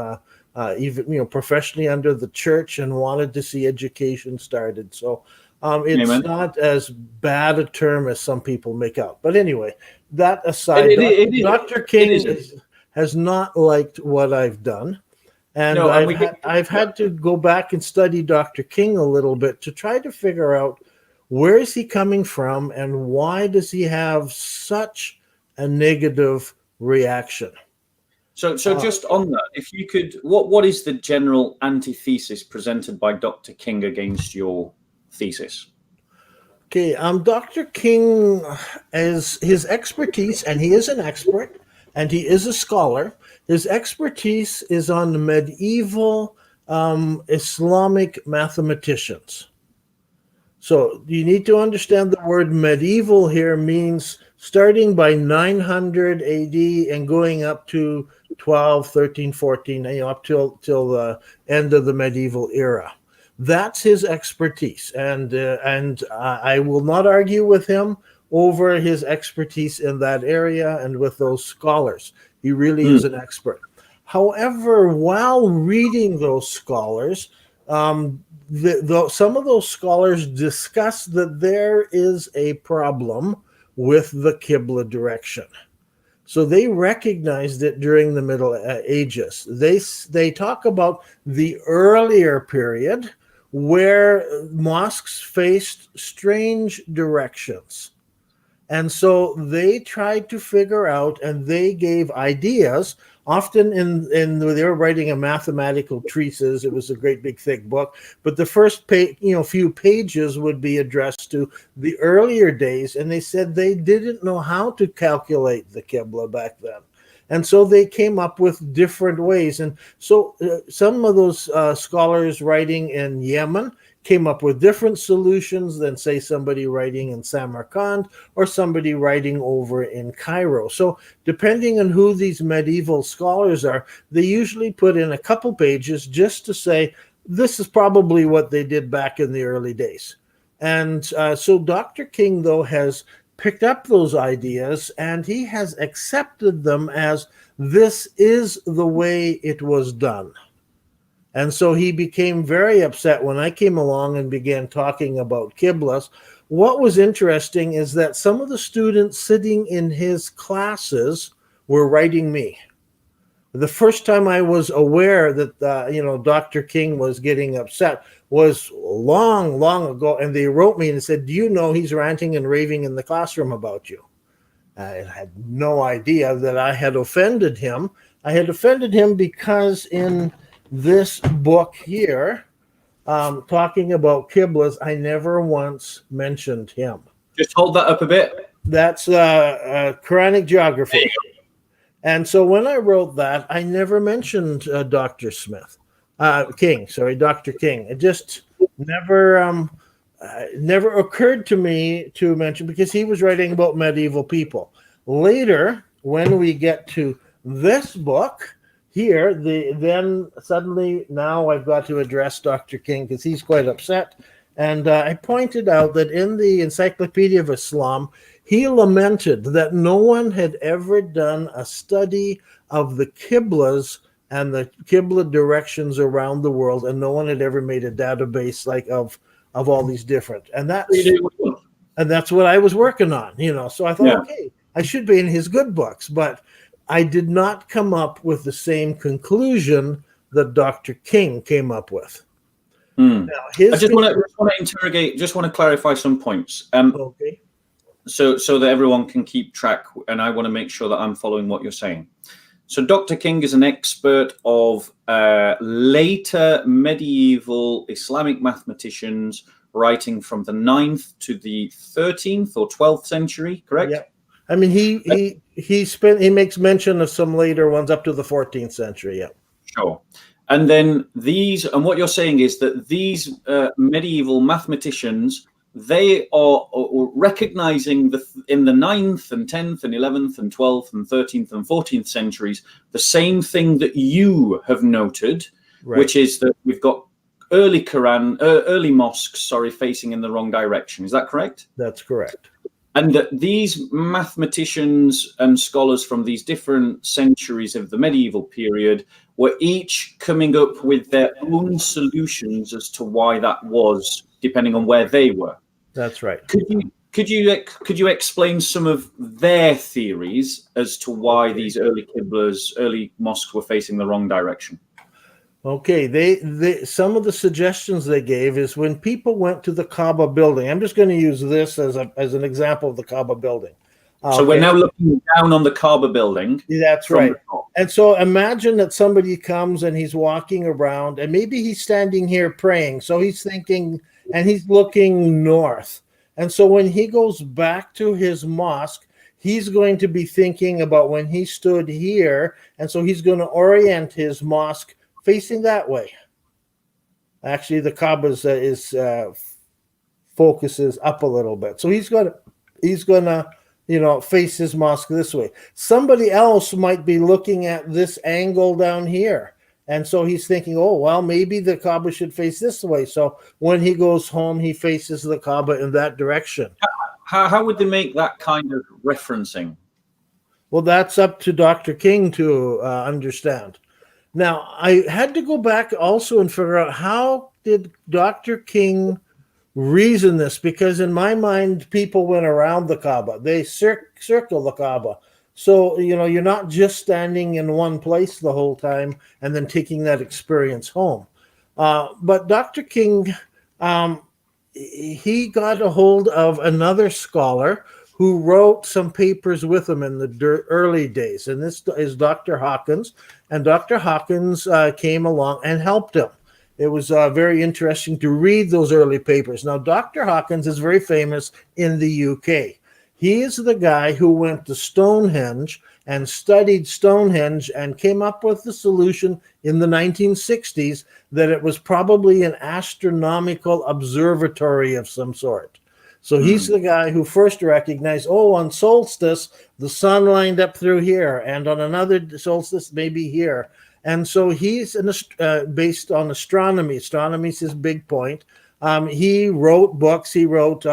even professionally under the church and wanted to see education started. So it's Amen. not as bad a term as some people make out. But anyway, that aside, Dr. King has not liked what I've done. And I've had to go back and study Dr. King a little bit to try to figure out where is he coming from and why does he have such a negative reaction. So just on that, if you could, what is the general antithesis presented by Dr. King against your thesis? Okay, Dr. King, as his expertise, and he is an expert, and he is a scholar, his expertise is on the medieval Islamic mathematicians. So you need to understand the word medieval here means starting by 900 AD and going up to 12, 13, 14, up till the end of the medieval era. That's his expertise, and I will not argue with him over his expertise in that area and with those scholars. He really is an expert. However, while reading those scholars, some of those scholars discuss that there is a problem with the Qibla direction. So they recognized it during the Middle Ages. They talk about the earlier period where mosques faced strange directions. And so they tried to figure out, and they gave ideas. Often they were writing a mathematical treatise. It was a great big thick book, but the first few pages would be addressed to the earlier days, and they said they didn't know how to calculate the Qibla back then. And so they came up with different ways. And so some of those scholars writing in Yemen came up with different solutions than, say, somebody writing in Samarkand or somebody writing over in Cairo. So depending on who these medieval scholars are, they usually put in a couple pages just to say, this is probably what they did back in the early days. And so Dr. King, though, has picked up those ideas, and he has accepted them as this is the way it was done. And so he became very upset when I came along and began talking about Qiblas. What was interesting is that some of the students sitting in his classes were writing me. The first time I was aware that Dr. King was getting upset was long, long ago, and they wrote me and said, "Do you know he's ranting and raving in the classroom about you?" I had no idea that I had offended him. I had offended him because in this book here, talking about Qiblas, I never once mentioned him. Just hold that up a bit. That's Quranic geography. And so when I wrote that, I never mentioned Dr. King. It just never occurred to me to mention, because he was writing about medieval people. Later, when we get to this book here, then suddenly now I've got to address Dr. King because he's quite upset. And I pointed out that in the Encyclopedia of Islam, he lamented that no one had ever done a study of the Qiblas and the Qibla directions around the world, and no one had ever made a database like of all these different. And that's what I was working on, So I thought, okay, I should be in his good books, but I did not come up with the same conclusion that Dr. King came up with. Now, I just want to clarify some points. Okay. So that everyone can keep track, and I want to make sure that I'm following what you're saying. So Dr. King is an expert of later medieval Islamic mathematicians writing from the 9th to the 13th or 12th century, correct? Yeah. I mean, he makes mention of some later ones up to the 14th century. Yeah. Sure. And then what you're saying is that these medieval mathematicians, they are recognizing in the 9th and 10th and 11th and 12th and 13th and 14th centuries, the same thing that you have noted, right, which is that we've got early mosques, facing in the wrong direction. Is that correct? That's correct. And that these mathematicians and scholars from these different centuries of the medieval period were each coming up with their own solutions as to why that was, depending on where they were. That's right. Could you explain some of their theories as to why these early mosques were facing the wrong direction? Okay, they some of the suggestions they gave is when people went to the Kaaba building. I'm just going to use this as an example of the Kaaba building. So we're now looking down on the Kaaba building. That's right. And so imagine that somebody comes and he's walking around, and maybe he's standing here praying. So he's thinking, and he's looking north. And so when he goes back to his mosque, he's going to be thinking about when he stood here. And so he's going to orient his mosque facing that way. Actually, the Kaaba focuses up a little bit. So he's gonna face his mosque this way. Somebody else might be looking at this angle down here. And so he's thinking, oh, well, maybe the Kaaba should face this way. So when he goes home, he faces the Kaaba in that direction. How would they make that kind of referencing? Well, that's up to Dr. King to understand. Now, I had to go back also and figure out, how did Dr. King reason this, because in my mind, people went around the Kaaba. They circle the Kaaba. So, you're not just standing in one place the whole time and then taking that experience home. But Dr. King, he got a hold of another scholar who wrote some papers with him in the early days. And this is Dr. Hawkins. And Dr. Hawkins came along and helped him. It was very interesting to read those early papers. Now, Dr. Hawkins is very famous in the UK. He is the guy who went to Stonehenge and studied Stonehenge and came up with the solution in the 1960s that it was probably an astronomical observatory of some sort. So he's the guy who first recognized, on solstice, the sun lined up through here, and on another solstice, maybe here. And so he's based on astronomy. Astronomy is his big point. He wrote books. He wrote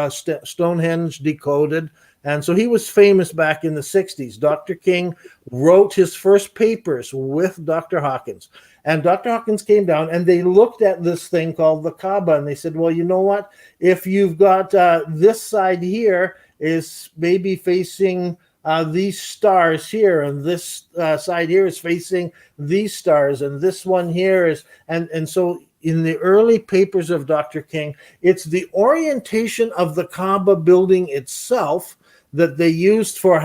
Stonehenge Decoded. And so he was famous back in the 60s. Dr. King wrote his first papers with Dr. Hawkins. And Dr. Hawkins came down and they looked at this thing called the Kaaba. And they said, well, you know what? If you've got this side here is maybe facing these stars here, and this side here is facing these stars, and this one here is, and so in the early papers of Dr. King, it's the orientation of the Kaaba building itself that they used for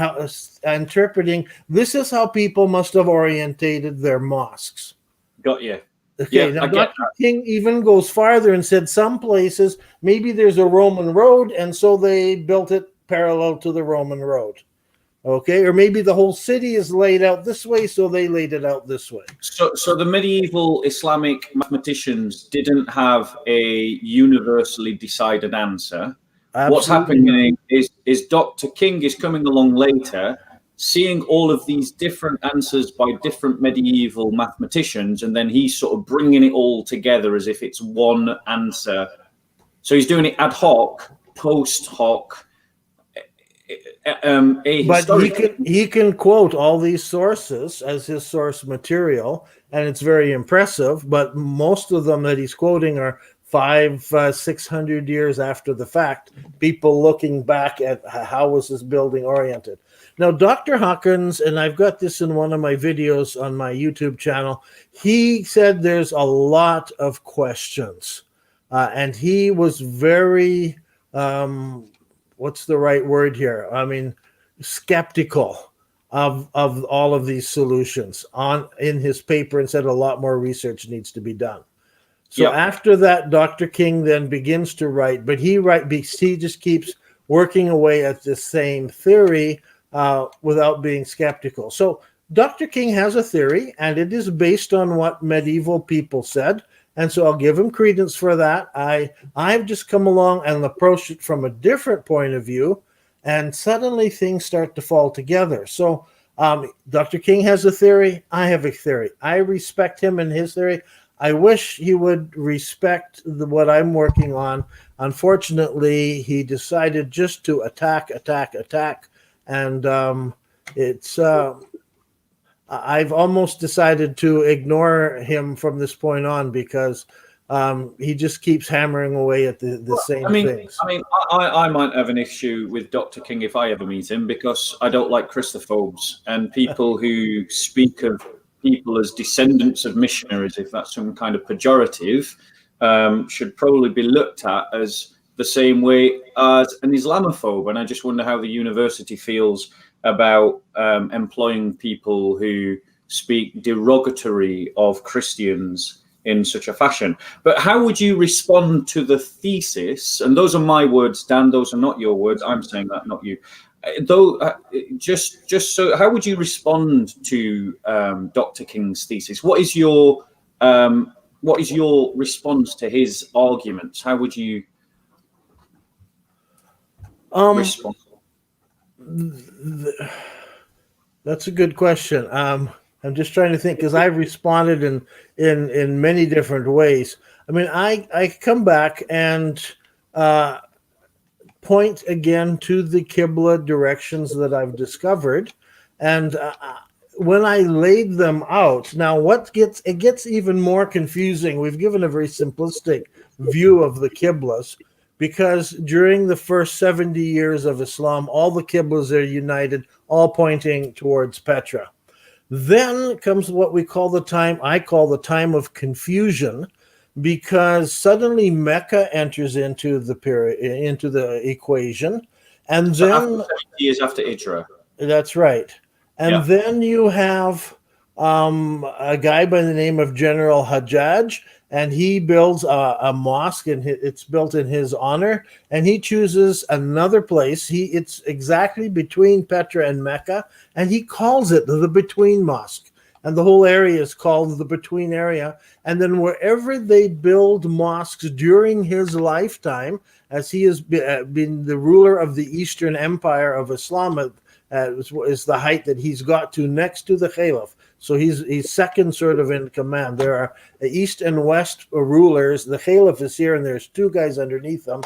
interpreting. This is how people must have orientated their mosques. Got you. Okay, now Dr. King even goes farther and said some places, maybe there's a Roman road, and so they built it parallel to the Roman road. Okay, or maybe the whole city is laid out this way, so they laid it out this way. So the medieval Islamic mathematicians didn't have a universally decided answer. Absolutely. What's happening is Dr. King is coming along later, seeing all of these different answers by different medieval mathematicians, and then he's sort of bringing it all together as if it's one answer. So he's doing it ad hoc, post hoc. But he can quote all these sources as his source material, and it's very impressive. But most of them that he's quoting are 500-600 years after the fact, people looking back at how was this building oriented. Now, Dr. Hawkins, and I've got this in one of my videos on my YouTube channel, he said there's a lot of questions. And he was very, what's the right word here? I mean, skeptical of all of these solutions in his paper, and said a lot more research needs to be done. So after that, Dr. King then begins to write, but he just keeps working away at the same theory without being skeptical. So Dr. King has a theory, and it is based on what medieval people said, and so I'll give him credence for that. I've just come along and approached it from a different point of view, and suddenly things start to fall together. So Dr. King has a theory. I have a theory. I respect him and his theory. I wish he would respect what I'm working on. Unfortunately, he decided just to attack. And I've almost decided to ignore him from this point on, because he just keeps hammering away at the same things. I might have an issue with Dr. King if I ever meet him, because I don't like Christophobes and people who speak of people as descendants of missionaries, if that's some kind of pejorative, should probably be looked at as the same way as an Islamophobe. And I just wonder how the university feels about employing people who speak derogatory of Christians in such a fashion. But how would you respond to the thesis? And those are my words, Dan, those are not your words. I'm saying that, not you. Just so, how would you respond to Dr. King's thesis? What is your response to his arguments? How would you respond? That's a good question. I'm just trying to think, because I've responded in many different ways. I mean, I come back and point again to the Qibla directions that I've discovered, and when I laid them out, now it gets even more confusing. We've given a very simplistic view of the Qiblas, because during the first 70 years of Islam, all the Qiblas are united, all pointing towards Petra. Then comes what I call the time of confusion, because suddenly Mecca enters into the equation, and So then after 70 years after Hijrah. that's right. And then you have a guy by the name of General Hajjaj, and he builds a mosque, and it's built in his honor. And he chooses another place. It's exactly between Petra and Mecca, and he calls it the Between Mosque. And the whole area is called the Between area. And then wherever they build mosques during his lifetime, as he has been the ruler of the Eastern Empire of Islam, is the height that he's got to next to the Caliph. So he's second sort of in command. There are East and West rulers. The Caliph is here, and there's two guys underneath them.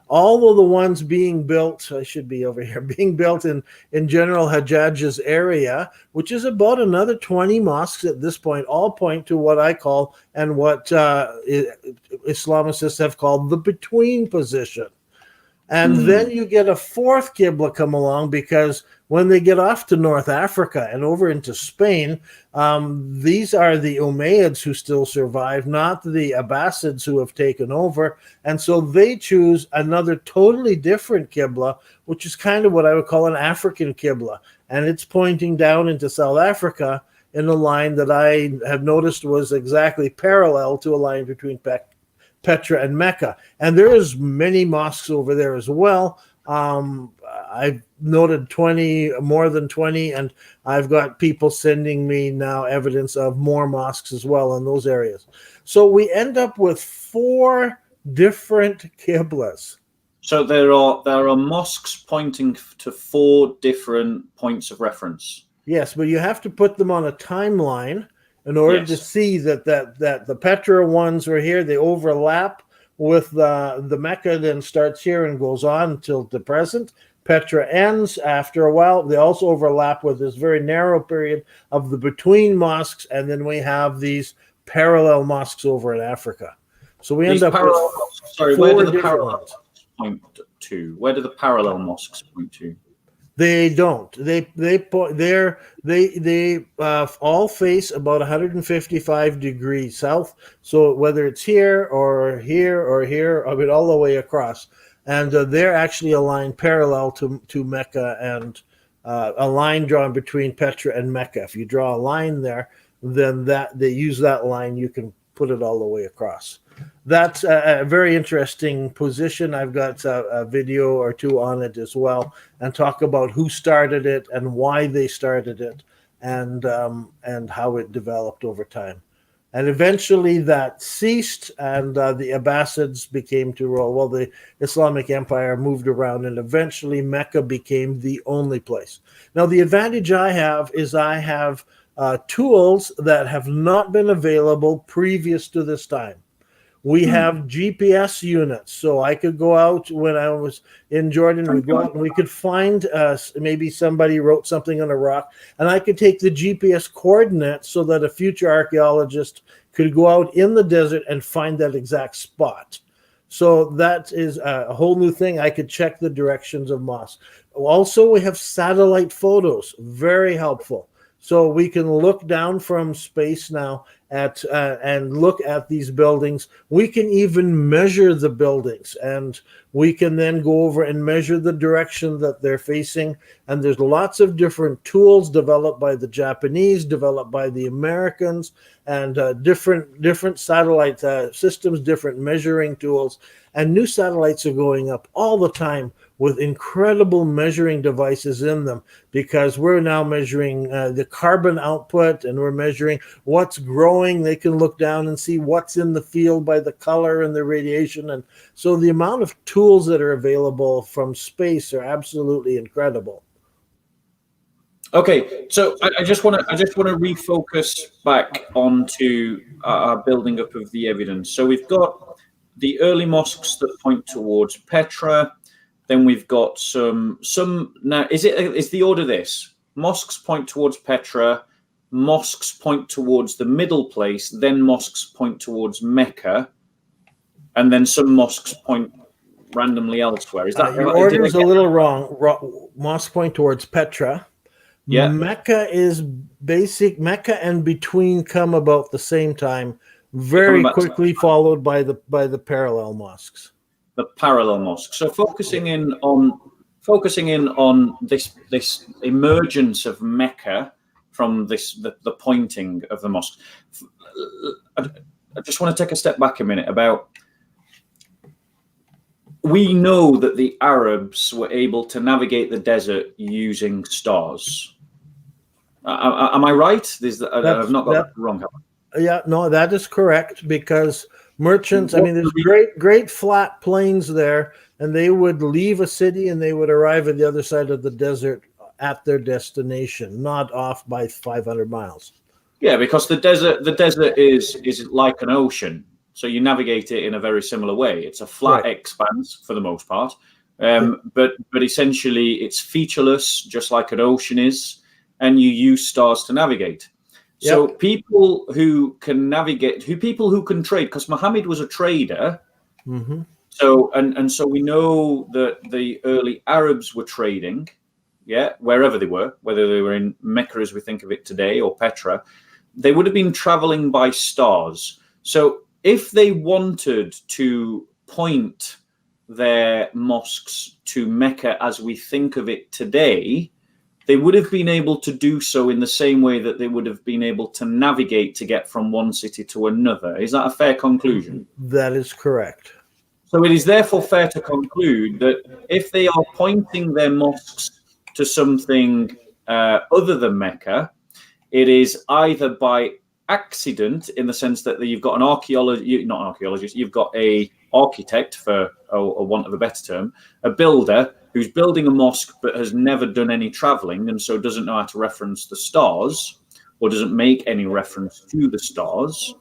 All of the ones being built, I should be over here, being built in General Hajjaj's area, which is about another 20 mosques at this point, all point to what I call, and what Islamicists have called, the between position. And then you get a fourth Qibla come along, because when they get off to North Africa and over into Spain, these are the Umayyads who still survive, not the Abbasids who have taken over. And so they choose another totally different Qibla, which is kind of what I would call an African Qibla. And it's pointing down into South Africa in a line that I have noticed was exactly parallel to a line between Petra and Mecca. And there is many mosques over there as well. I've noted more than 20, and I've got people sending me now evidence of more mosques as well in those areas. So we end up with 4 different Qiblas. So there are mosques pointing to 4 different points of reference. Yes, but you have to put them on a timeline in order to see that the Petra ones are here. They overlap with the Mecca, then starts here and goes on until the present. Petra ends after a while. They also overlap with this very narrow period of the between mosques, and then we have these parallel mosques over in Africa. So we end up with 4 where do the different parallel ones. point to? Where do the parallel mosques point to? They don't. They all face about 155 degrees south. So whether it's here or here or here, I mean all the way across, and they're actually aligned parallel to Mecca, and a line drawn between Petra and Mecca. If you draw a line there, then they use that line. You can put it all the way across. That's a very interesting position. I've got a video or 2 on it as well, and talk about who started it and why they started it, and how it developed over time. And eventually that ceased, and the Abbasids became to rule. Well, the Islamic Empire moved around, and eventually Mecca became the only place. Now, the advantage I have is I have tools that have not been available previous to this time. We have GPS units, so I could go out when I was in Jordan. We'd go out and we could find maybe somebody wrote something on a rock, and I could take the GPS coordinates so that a future archaeologist could go out in the desert and find that exact spot. So that is a whole new thing. I could check the directions of mosques. Also, we have satellite photos, very helpful. So we can look down from space now and look at these buildings. We can even measure the buildings, and we can then go over and measure the direction that they're facing. And there's lots of different tools developed by the Japanese, developed by the Americans, and different satellite systems, different measuring tools. And new satellites are going up all the time with incredible measuring devices in them, because we're now measuring the carbon output, and we're measuring what's growing. They can look down and see what's in the field by the color and the radiation. And so the amount of tools that are available from space are absolutely incredible. Okay, so I just want to refocus back onto our building up of the evidence. So we've got the early mosques that point towards Petra. Then we've got some now. Is the order this? Mosques point towards Petra, mosques point towards the middle place, then mosques point towards Mecca, and then some mosques point randomly elsewhere. Is that Your did order I is a get little that? wrong. Mosques point towards Petra. Yeah, Mecca is basic. Mecca and between come about the same time, they come very about quickly followed by the parallel mosques. the parallel mosque. So focusing in on this emergence of Mecca from the pointing of the mosque. I just want to take a step back a minute about. We know that the Arabs were able to navigate the desert using stars. Am I right? I've not got that wrong, have I? Yeah, no, that is correct, because merchants, I What mean, there's great flat plains there, and they would leave a city and they would arrive at the other side of the desert at their destination, not off by 500 miles. Yeah, because the desert is like an ocean, so you navigate it in a very similar way. It's a flat expanse for the most part, but essentially it's featureless, just like an ocean is, and you use stars to navigate. So people who can navigate, people who can trade, because Muhammad was a trader. Mm-hmm. So so we know that the early Arabs were trading, wherever they were, whether they were in Mecca as we think of it today or Petra, they would have been traveling by stars. So if they wanted to point their mosques to Mecca as we think of it today, they would have been able to do so in the same way that they would have been able to navigate to get from one city to another. Is that a fair conclusion? That is correct. So it is therefore fair to conclude that if they are pointing their mosques to something other than Mecca, it is either by accident, in the sense that you've got you've got a architect, for a want of a better term, a builder who's building a mosque but has never done any traveling, and so doesn't know how to reference the stars, or doesn't make any reference to the stars.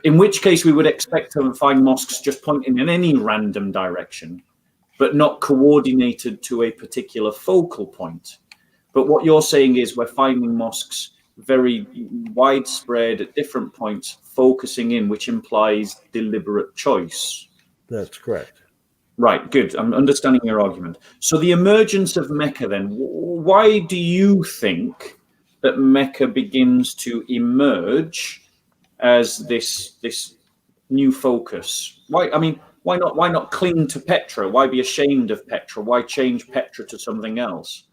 In which case, we would expect to find mosques just pointing in any random direction, but not coordinated to a particular focal point. But what you're saying is we're finding mosques very widespread at different points, focusing in, which implies deliberate choice. That's correct. Right, good. I'm understanding your argument. So the emergence of Mecca, then, why do you think that Mecca begins to emerge as this new focus? Why not cling to Petra? Why be ashamed of Petra? Why change Petra to something else?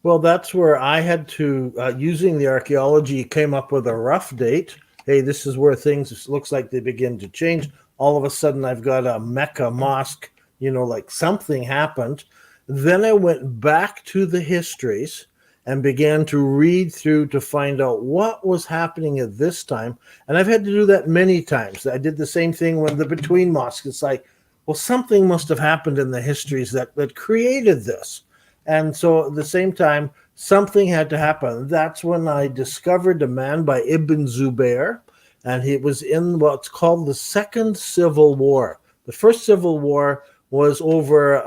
Well, that's where I had to, using the archaeology, came up with a rough date. Hey, this is where things looks like they begin to change. All of a sudden, I've got a Mecca mosque, like something happened. Then I went back to the histories and began to read through to find out what was happening at this time. And I've had to do that many times. I did the same thing when the between mosques. It's like, well, something must have happened in the histories that created this. And so at the same time, something had to happen. That's when I discovered a man by Ibn Zubayr, and he was in what's called the Second Civil War. The First Civil War was over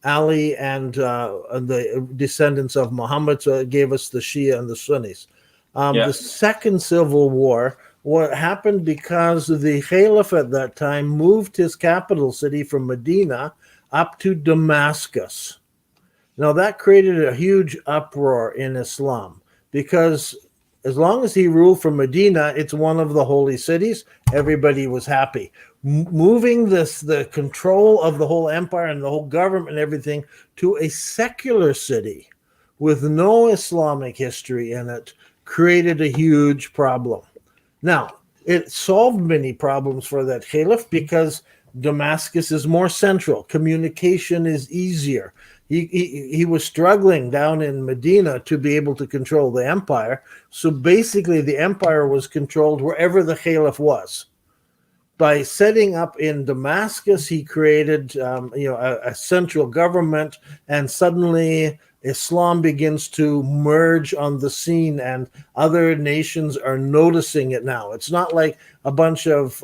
Ali and the descendants of Muhammad, so it gave us the Shia and the Sunnis. The Second Civil War, what happened because the Caliph at that time moved his capital city from Medina up to Damascus. Now, that created a huge uproar in Islam, because as long as he ruled from Medina, it's one of the holy cities. Everybody was happy. Moving the control of the whole empire and the whole government and everything to a secular city with no Islamic history in it created a huge problem. Now, it solved many problems for that caliph because Damascus is more central. Communication is easier. He was struggling down in Medina to be able to control the empire. So basically, the empire was controlled wherever the caliph was. By setting up in Damascus, he created a central government, and suddenly Islam begins to merge on the scene, and other nations are noticing it now. It's not like a bunch of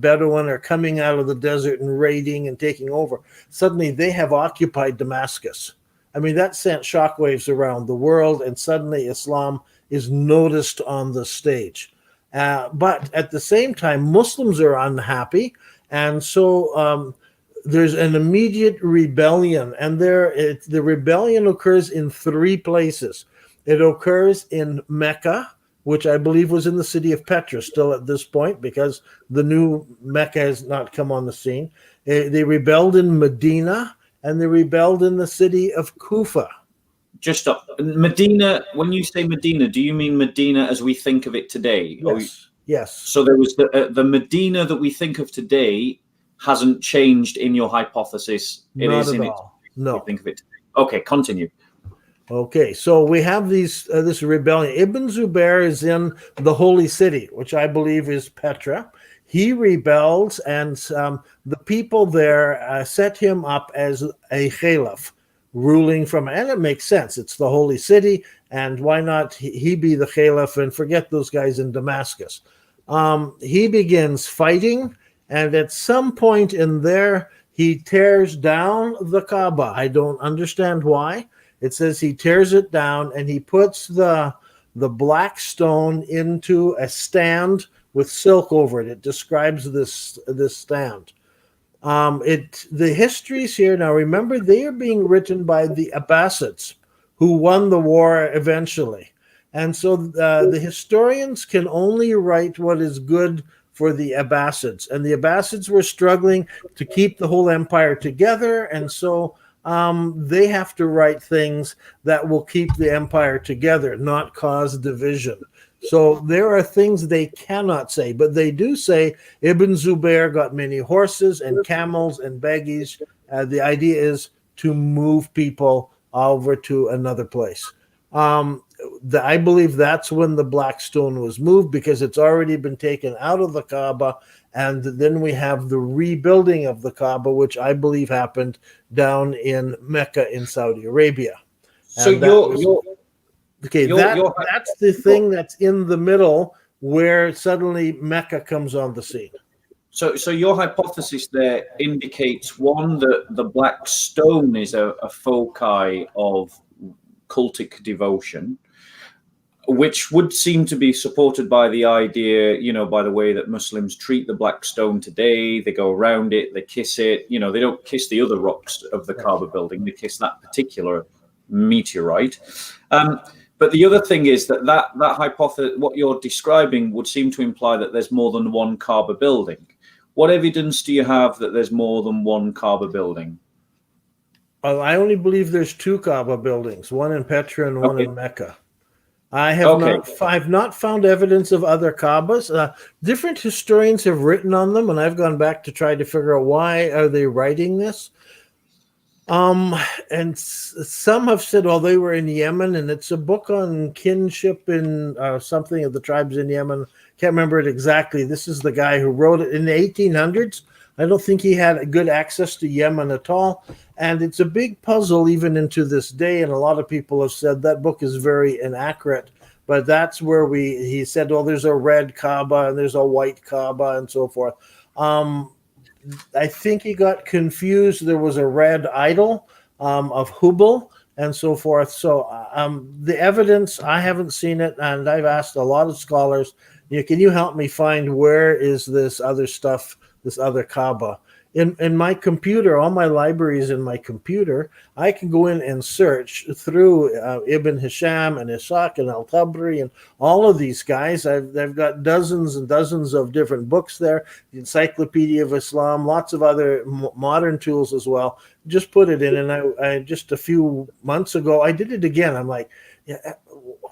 Bedouin are coming out of the desert and raiding and taking over. Suddenly they have occupied Damascus. I mean, that sent shockwaves around the world, and suddenly Islam is noticed on the stage. But at the same time, Muslims are unhappy, and so there's an immediate rebellion, and the rebellion occurs in three places. It occurs in Mecca, which I believe was in the city of Petra still at this point, because the new Mecca has not come on the scene. They rebelled in Medina, and they rebelled in the city of Kufa. Just stop. Medina, when you say Medina, do you mean Medina as we think of it today? Yes. Yes. So there was the Medina that we think of today hasn't changed in your hypothesis. It Not is at in all. No. Think of it today. Okay, continue. Okay, so we have this rebellion. Ibn Zubair is in the holy city, which I believe is Petra. He rebels, and the people there set him up as a caliph, ruling from, and it makes sense. It's the holy city, and why not he be the caliph and forget those guys in Damascus? He begins fighting, and at some point in there, he tears down the Kaaba. I don't understand why. It says he tears it down, and he puts the black stone into a stand with silk over it. It describes this stand. The histories here, now remember, they are being written by the Abbasids, who won the war eventually. And so the historians can only write what is good for the Abbasids. And the Abbasids were struggling to keep the whole empire together, and so they have to write things that will keep the empire together, not cause division. So there are things they cannot say, but they do say Ibn Zubair got many horses and camels and baggage. The idea is to move people over to another place. I believe that's when the black stone was moved, because it's already been taken out of the Kaaba, and then we have the rebuilding of the Kaaba, which I believe happened down in Mecca in Saudi Arabia. So that's the thing that's in the middle, where suddenly Mecca comes on the scene. So your hypothesis there indicates, one, that the black stone is a foci of cultic devotion, which would seem to be supported by the idea, by the way that Muslims treat the black stone today. They go around it, they kiss it. They don't kiss the other rocks of the Kaaba building. They kiss that particular meteorite. But the other thing is that hypothesis, what you're describing, would seem to imply that there's more than one Kaaba building. What evidence do you have that there's more than one Kaaba building? Well, I only believe there's two Kaaba buildings, one in Petra and one in Mecca. I've not found evidence of other Kaabas. Different historians have written on them, and I've gone back to try to figure out why are they writing this. And some have said, well, they were in Yemen, and it's a book on kinship in something of the tribes in Yemen. Can't remember it exactly. This is the guy who wrote it in the 1800s. I don't think he had good access to Yemen at all. And it's a big puzzle even into this day. And a lot of people have said that book is very inaccurate. But that's where he said, well, there's a red Kaaba and there's a white Kaaba and so forth. I think he got confused. There was a red idol of Hubal and so forth. So the evidence, I haven't seen it. And I've asked a lot of scholars, can you help me find where is this other stuff, this other Kaaba? In my computer, all my libraries in my computer, I can go in and search through Ibn Hisham and Ishaq and Al-Tabri and all of these guys. I've got dozens and dozens of different books there, the Encyclopedia of Islam, lots of other modern tools as well. Just put it in, and I just a few months ago, I did it again. I'm like,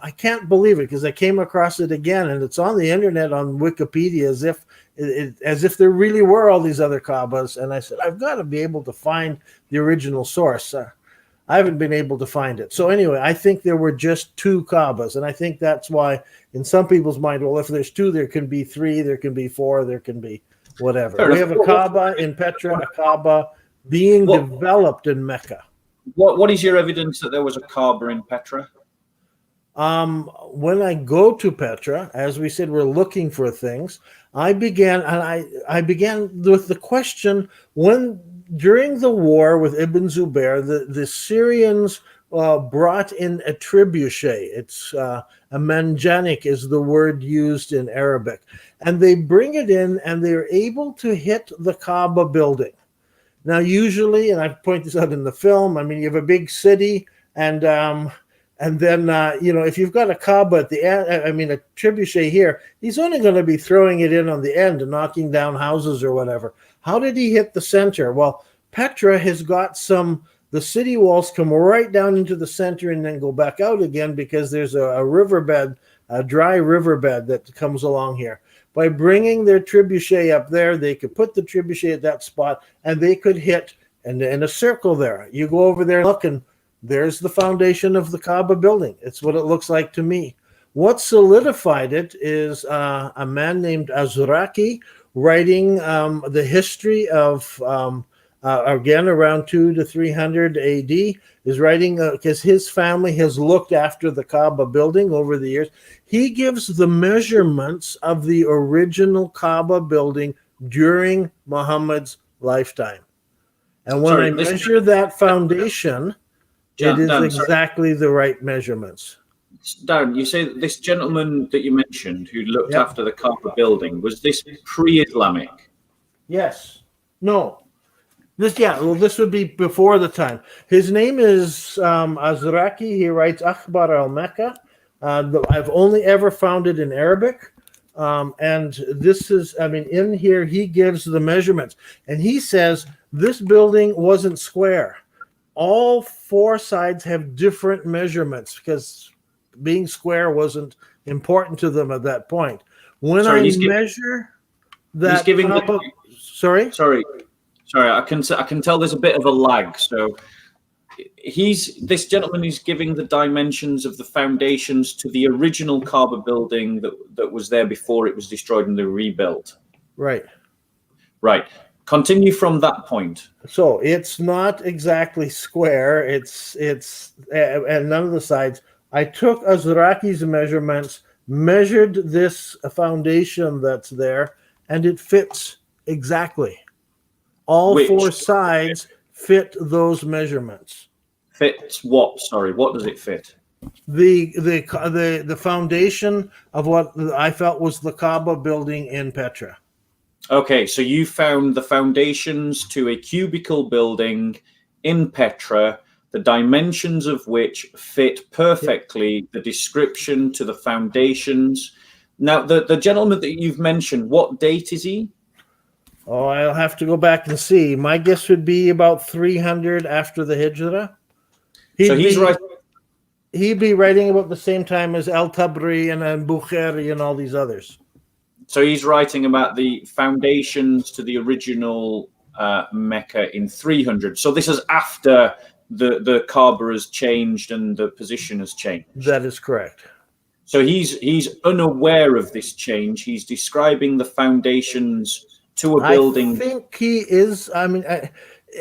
I can't believe it, because I came across it again, and it's on the internet on Wikipedia as if there really were all these other Kaabas. And I said, I've got to be able to find the original source. I haven't been able to find it. So anyway, I think there were just two Kaabas, and I think that's why in some people's mind, well, if there's two, there can be three, there can be four, there can be whatever. We have a Kaaba in Petra, a Kaaba being developed in Mecca. What is your evidence that there was a Kaaba in Petra? When I go to Petra, as we said, we're looking for things. I began with the question, when during the war with Ibn Zubair, the Syrians brought in a trebuchet. It's a manjanik is the word used in Arabic, and they bring it in, and they're able to hit the Kaaba building. Now, usually, and I point this out in the film, I mean, you have a big city, and then if you've got a Kaaba at the end, I mean, a trebuchet here, he's only going to be throwing it in on the end and knocking down houses or whatever. How did he hit the center? Well, Petra has got the city walls come right down into the center and then go back out again because there's a riverbed, a dry riverbed that comes along here. By bringing their trebuchet up there, they could put the trebuchet at that spot, and they could hit in a circle there. You go over there and look, and there's the foundation of the Kaaba building. It's what it looks like to me. What solidified it is a man named Azraqi writing the history of, again, around 200 to 300 AD, is writing because his family has looked after the Kaaba building over the years. He gives the measurements of the original Kaaba building during Muhammad's lifetime. And when I measure that foundation, it is exactly the right measurements. Dan, you say that this gentleman that you mentioned who looked after the Kaaba building, was this pre-Islamic? Yes. No. This would be before the time. His name is Azraqi. He writes Akhbar al-Mecca. I've only ever found it in Arabic. And this is, in here, he gives the measurements. And he says this building wasn't square. All four sides have different measurements because being square wasn't important to them at that point. When measure that... He's giving Sorry, I can tell there's a bit of a lag. So this gentleman is giving the dimensions of the foundations to the original Kaaba building that was there before it was destroyed and they rebuilt. Right. Continue from that point. So it's not exactly square. It's and none of the sides. I took Azraqi's measurements, measured this foundation that's there, and it fits exactly. All four sides fit those measurements. Fits what? Sorry, what does it fit? The foundation of what I felt was the Kaaba building in Petra. Okay, so you found the foundations to a cubicle building in Petra, the dimensions of which fit perfectly the description to the foundations. Now, the gentleman that you've mentioned, what date is he? Oh, I'll have to go back and see. My guess would be about 300 after the Hijrah. He'd be writing about the same time as Al-Tabri and Bukhari and all these others. So he's writing about the foundations to the original Mecca in 300. So this is after the Kaaba has changed and the position has changed. That is correct. So he's unaware of this change. He's describing the foundations to a building. I think he is.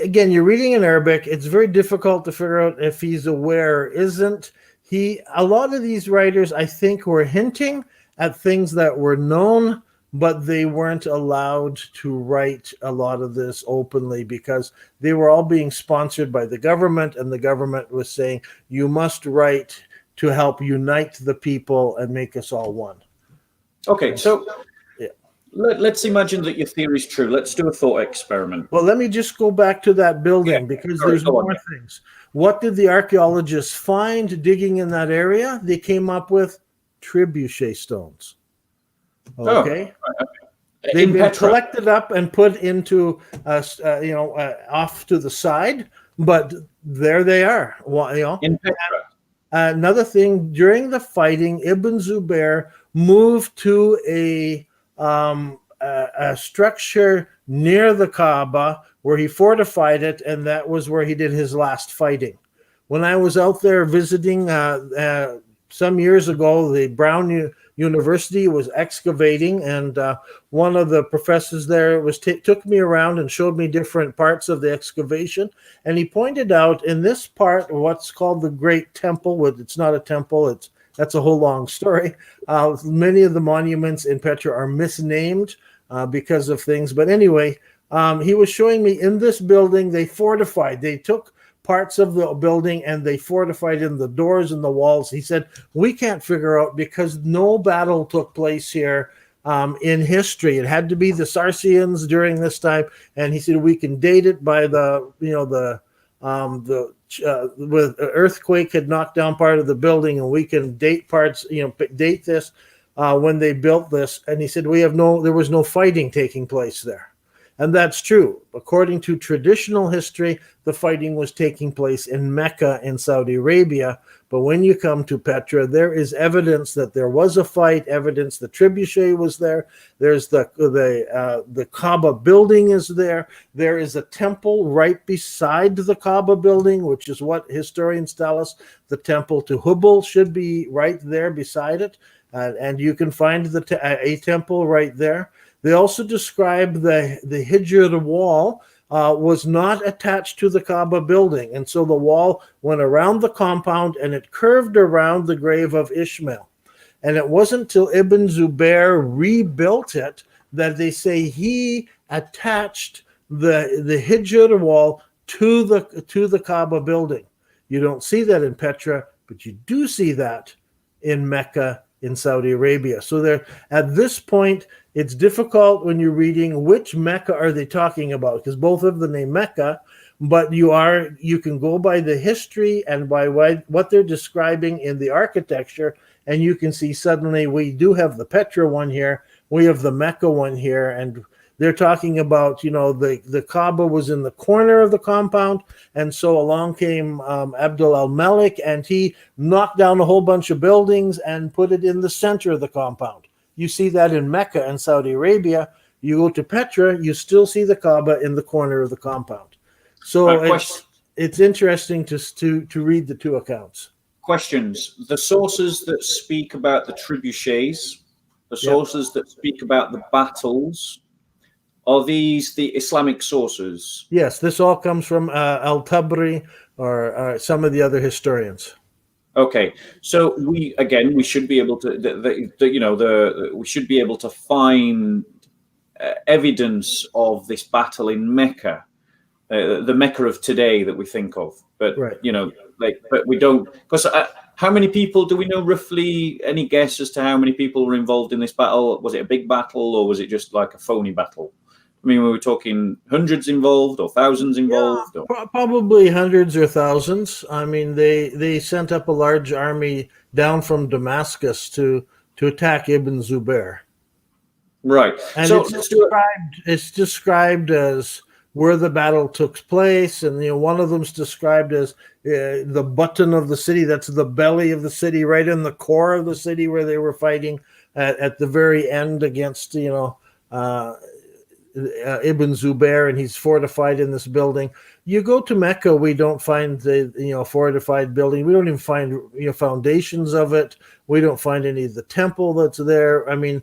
Again, you're reading in Arabic. It's very difficult to figure out if he's aware or isn't. A lot of these writers, I think, were hinting at things that were known, but they weren't allowed to write a lot of this openly because they were all being sponsored by the government, and the government was saying, you must write to help unite the people and make us all one. Okay, so let's imagine that your theory is true. Let's do a thought experiment. Well, let me just go back to that building because there's more things. What did the archaeologists find digging in that area? They came up with trebuchet stones. Okay. They've been collected up and put into off to the side, but there they are. In Petra. Another thing, during the fighting, Ibn Zubair moved to a structure near the Kaaba where he fortified it, and that was where he did his last fighting. When I was out there visiting some years ago, the Brown University was excavating, and one of the professors there took me around and showed me different parts of the excavation, and he pointed out in this part what's called the Great Temple. It's not a temple, that's a whole long story. Many of the monuments in Petra are misnamed because of things, but anyway, he was showing me in this building they fortified. They took parts of the building and they fortified in the doors and the walls. He said, we can't figure out because no battle took place here. in history. It had to be the Saracens during this time, and he said we can date it by with earthquake had knocked down part of the building, and we can date parts, date this when they built this. And he said there was no fighting taking place there. And that's true. According to traditional history, the fighting was taking place in Mecca in Saudi Arabia. But when you come to Petra, there is evidence that there was a fight, evidence the trebuchet was there. There's the Kaaba building is there. There is a temple right beside the Kaaba building, which is what historians tell us. The temple to Hubal should be right there beside it. And you can find a temple right there. They also describe the Hijr wall was not attached to the Kaaba building. And so the wall went around the compound and it curved around the grave of Ishmael. And it wasn't till Ibn Zubair rebuilt it that they say he attached the Hijr wall to the Kaaba building. You don't see that in Petra, but you do see that in Mecca in Saudi Arabia. So there, at this point, it's difficult when you're reading which Mecca are they talking about, because both of the name Mecca, but you can go by the history and by what they're describing in the architecture, and you can see suddenly we do have the Petra one here, we have the Mecca one here, and they're talking about, the Kaaba was in the corner of the compound, and so along came Abdul al-Malik, and he knocked down a whole bunch of buildings and put it in the center of the compound. You see that in Mecca and Saudi Arabia. You go to Petra, you still see the Kaaba in the corner of the compound. So it's interesting to read the two accounts. Questions. The sources that speak about the trebuchets, the sources that speak about the battles, are these the Islamic sources? Yes, this all comes from Al-Tabri or some of the other historians. Okay, so we should be able to we should be able to find evidence of this battle in Mecca, the Mecca of today that we think of, but right. But we don't, because how many people do we know roughly? Any guess as to how many people were involved in this battle? Was it a big battle or was it just like a phony battle? I mean, were we talking hundreds involved or thousands involved? Yeah, probably hundreds or thousands. I mean, they sent up a large army down from Damascus to attack Ibn Zubair. Right. And so it's described as where the battle took place, and one of them's described as the button of the city. That's the belly of the city, right in the core of the city where they were fighting at the very end against Ibn Zubair, and he's fortified in this building. You go to Mecca, we don't find the fortified building. We don't even find foundations of it. We don't find any of the temple that's there. I mean,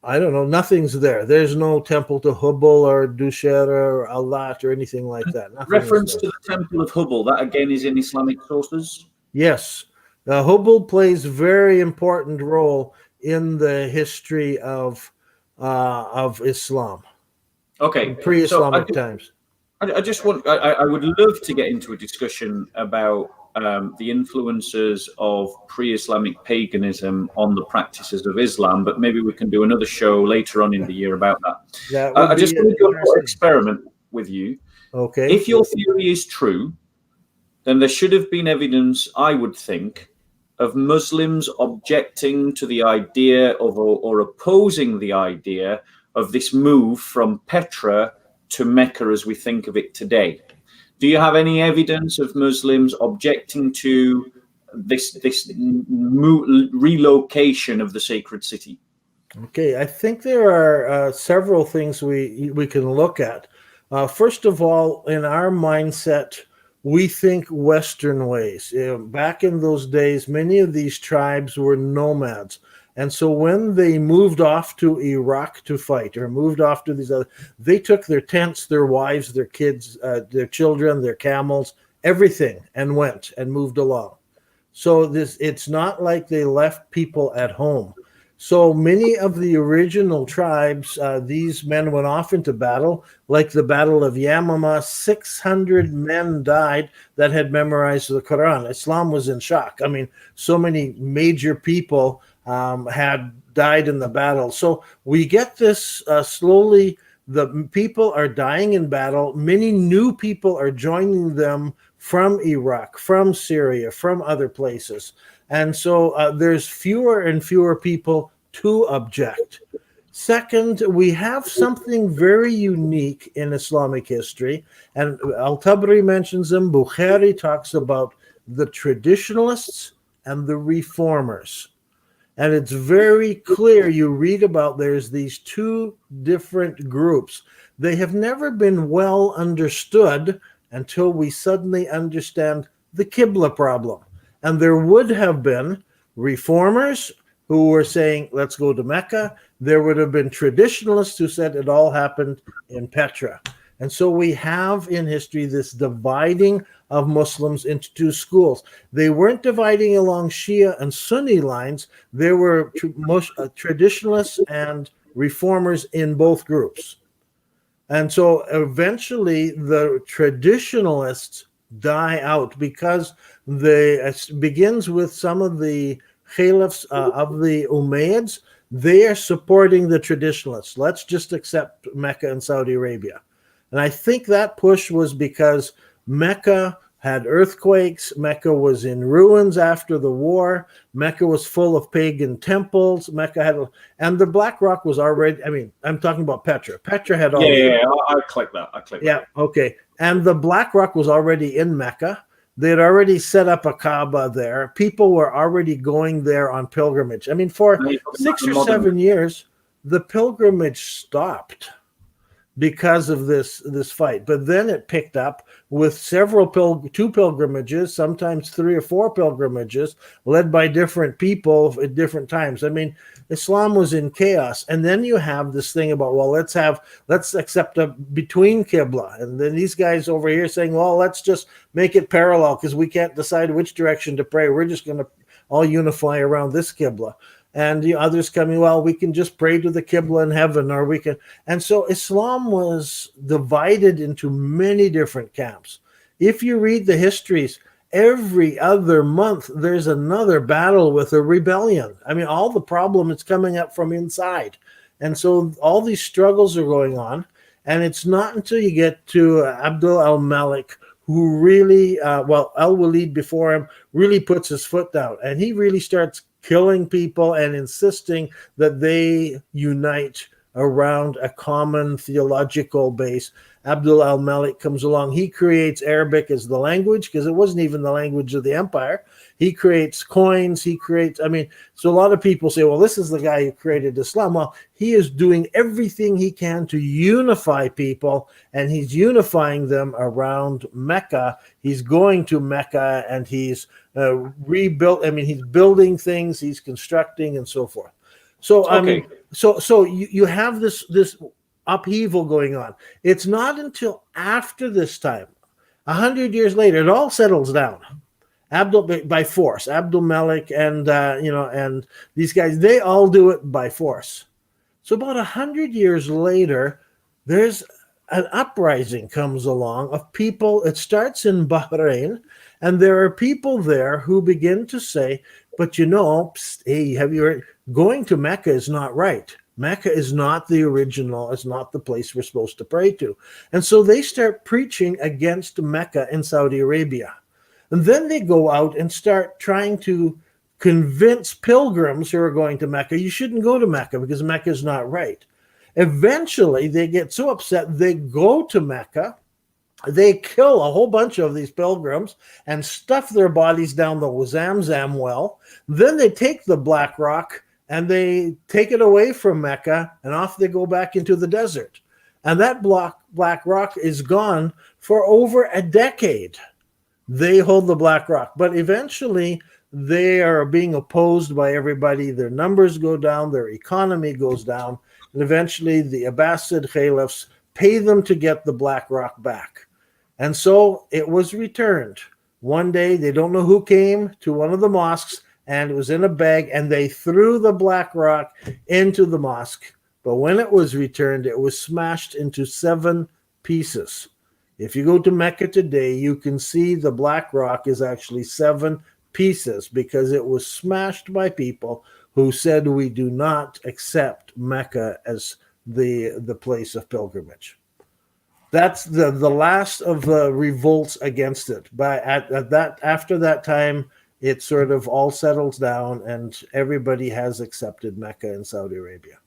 I don't know. Nothing's there. There's no temple to Hubal or Dushera or Allat or anything like that. Nothing reference to the temple of Hubal, that again is in Islamic sources? Yes. Hubal plays a very important role in the history of Islam. Okay. Pre-Islamic times. I would love to get into a discussion about the influences of pre-Islamic paganism on the practices of Islam, but maybe we can do another show later on in the year about that. I just want to do a experiment with you. Okay. If your theory is true, then there should have been evidence, I would think, of Muslims objecting to the idea of or opposing the idea of this move from Petra to Mecca as we think of it today. Do you have any evidence of Muslims objecting to this relocation of the sacred city? Okay, I think there are several things we can look at. First of all, in our mindset, we think Western ways. Back in those days, many of these tribes were nomads. And so when they moved off to Iraq to fight, or moved off to these other, they took their tents, their wives, their kids, their children, their camels, everything, and went and moved along. So it's not like they left people at home. So many of the original tribes, these men went off into battle, like the Battle of Yamama. 600 men died that had memorized the Quran. Islam was in shock. I mean, so many major people had died in the battle. So we get this slowly. The people are dying in battle. Many new people are joining them from Iraq, from Syria, from other places. And so there's fewer and fewer people to object. Second, we have something very unique in Islamic history, and Al-Tabari mentions them. Bukhari talks about the traditionalists and the reformers. And it's very clear, you read about there's these two different groups. They have never been well understood until we suddenly understand the Qibla problem. And there would have been reformers who were saying, let's go to Mecca. There would have been traditionalists who said it all happened in Petra. And so we have in history this dividing of Muslims into two schools. They weren't dividing along Shia and Sunni lines. There were traditionalists and reformers in both groups. And so eventually the traditionalists die out because it begins with some of the caliphs of the Umayyads. They are supporting the traditionalists. Let's just accept Mecca and Saudi Arabia. And I think that push was because Mecca had earthquakes. Mecca was in ruins after the war. Mecca was full of pagan temples. And the Black Rock was already, I'm talking about Petra. Petra had all. I click that. Yeah, okay. And the Black Rock was already in Mecca. They had already set up a Kaaba there. People were already going there on pilgrimage. For 6 or 7 years, the pilgrimage stopped because of this fight. But then it picked up with two pilgrimages, sometimes 3 or 4 pilgrimages, led by different people at different times. Islam was in chaos. And then you have this thing about, well, let's accept a between Qibla. And then these guys over here saying, well, let's just make it parallel because we can't decide which direction to pray. We're just going to all unify around this Qibla. And the others coming, well, we can just pray to the Qibla in heaven, or we can. And so Islam was divided into many different camps. If you read the histories, every other month there's another battle with a rebellion. All the problem is coming up from inside. And so all these struggles are going on. And it's not until you get to Abdul al-Malik, who really, al-Walid before him, really puts his foot down. And he really starts killing people and insisting that they unite around a common theological base. Abdul al-Malik comes along. He creates Arabic as the language because it wasn't even the language of the empire. He creates coins. So a lot of people say, well, this is the guy who created Islam. Well, he is doing everything he can to unify people, and he's unifying them around Mecca. He's going to Mecca and he's he's building things, he's constructing, and so forth. So so you have this upheaval going on. It's not until after this time, 100 years later, it all settles down. By force. Abdul Malik and and these guys, they all do it by force. So about 100 years later, there's an uprising comes along of people. It starts in Bahrain, and there are people there who begin to say, but hey, going to Mecca is not right. Mecca is not the original, it's not the place we're supposed to pray to. And so they start preaching against Mecca in Saudi Arabia. And then they go out and start trying to convince pilgrims who are going to Mecca, you shouldn't go to Mecca because Mecca is not right. Eventually, they get so upset, they go to Mecca, they kill a whole bunch of these pilgrims and stuff their bodies down the Zamzam well. Then they take the Black Rock and they take it away from Mecca, and off they go back into the desert. And that Black Rock is gone for over a decade. They hold the Black Rock, but eventually they are being opposed by everybody. Their numbers go down, their economy goes down, and eventually the Abbasid caliphs pay them to get the Black Rock back. And so it was returned. One day, they don't know who came to one of the mosques, and it was in a bag, and they threw the Black Rock into the mosque. But when it was returned, it was smashed into 7 pieces. If you go to Mecca today, you can see the Black Rock is actually 7 pieces because it was smashed by people who said we do not accept Mecca as the place of pilgrimage. That's the last of the revolts against it. But after that time, it sort of all settles down, and everybody has accepted Mecca in Saudi Arabia.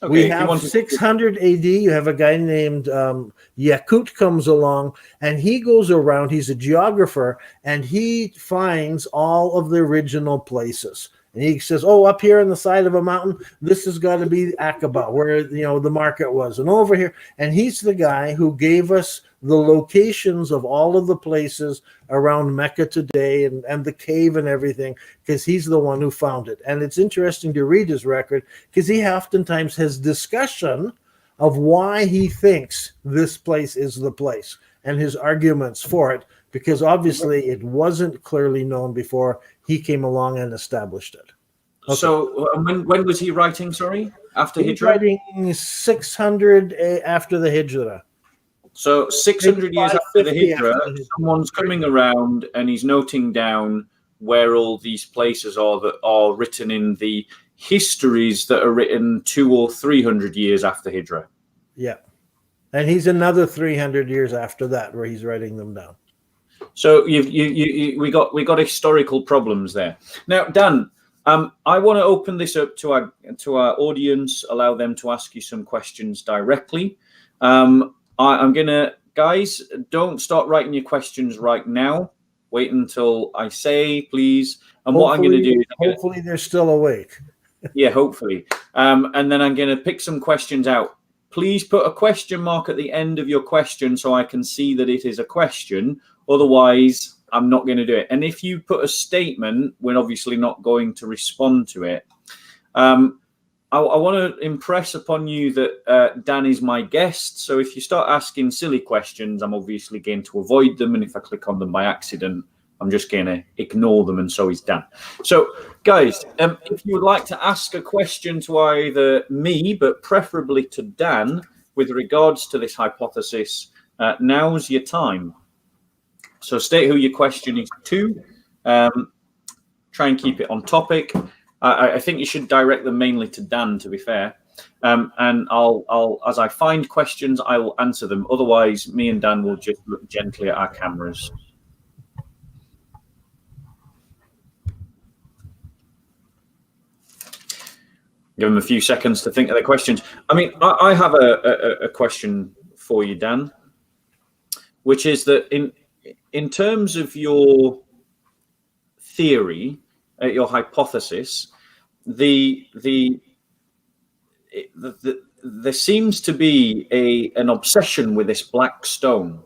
Okay, We if you have want to 600 AD. You have a guy named Yakut comes along, and he goes around. He's a geographer, and he finds all of the original places. And he says, "Oh, up here on the side of a mountain, this has got to be Aqaba, where the market was, and over here." And he's the guy who gave us the locations of all of the places around Mecca today, and the cave and everything, because he's the one who found it. And it's interesting to read his record because he oftentimes has discussion of why he thinks this place is the place and his arguments for it, because obviously it wasn't clearly known before he came along and established it. Okay. So when was he writing, sorry? After He's Hijrah? writing 600 after the Hijrah. So 600 years after the Hijrah, someone's coming around and he's noting down where all these places are that are written in the histories that are written 200 or 300 years after Hijrah. Yeah. And he's another 300 years after that where he's writing them down. So we got historical problems there. Now, Dan, I want to open this up to our audience, allow them to ask you some questions directly. I'm gonna, guys, don't start writing your questions right now. Wait until I say, please. And hopefully, what I'm going to do is hopefully they're still awake. Yeah, hopefully. And then I'm going to pick some questions out. Please put a question mark at the end of your question so I can see that it is a question. Otherwise, I'm not going to do it. And if you put a statement, we're obviously not going to respond to it. I want to impress upon you that Dan is my guest. So if you start asking silly questions, I'm obviously going to avoid them. And if I click on them by accident, I'm just going to ignore them. And so is Dan. So, guys, if you would like to ask a question to either me, but preferably to Dan, with regards to this hypothesis, now's your time. So state who your question is to. Try and keep it on topic. I think you should direct them mainly to Dan, to be fair. And I'll as I find questions, I will answer them. Otherwise, me and Dan will just look gently at our cameras. Give them a few seconds to think of their questions. I mean, I have a question for you, Dan, which is that in terms of your theory, your hypothesis, there seems to be an obsession with this black stone.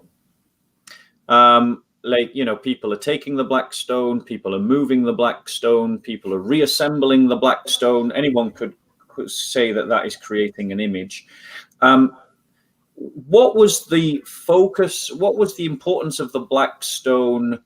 People are taking the black stone, people are moving the black stone, people are reassembling the black stone. Anyone could say that is creating an image. What was the focus? What was the importance of the black stone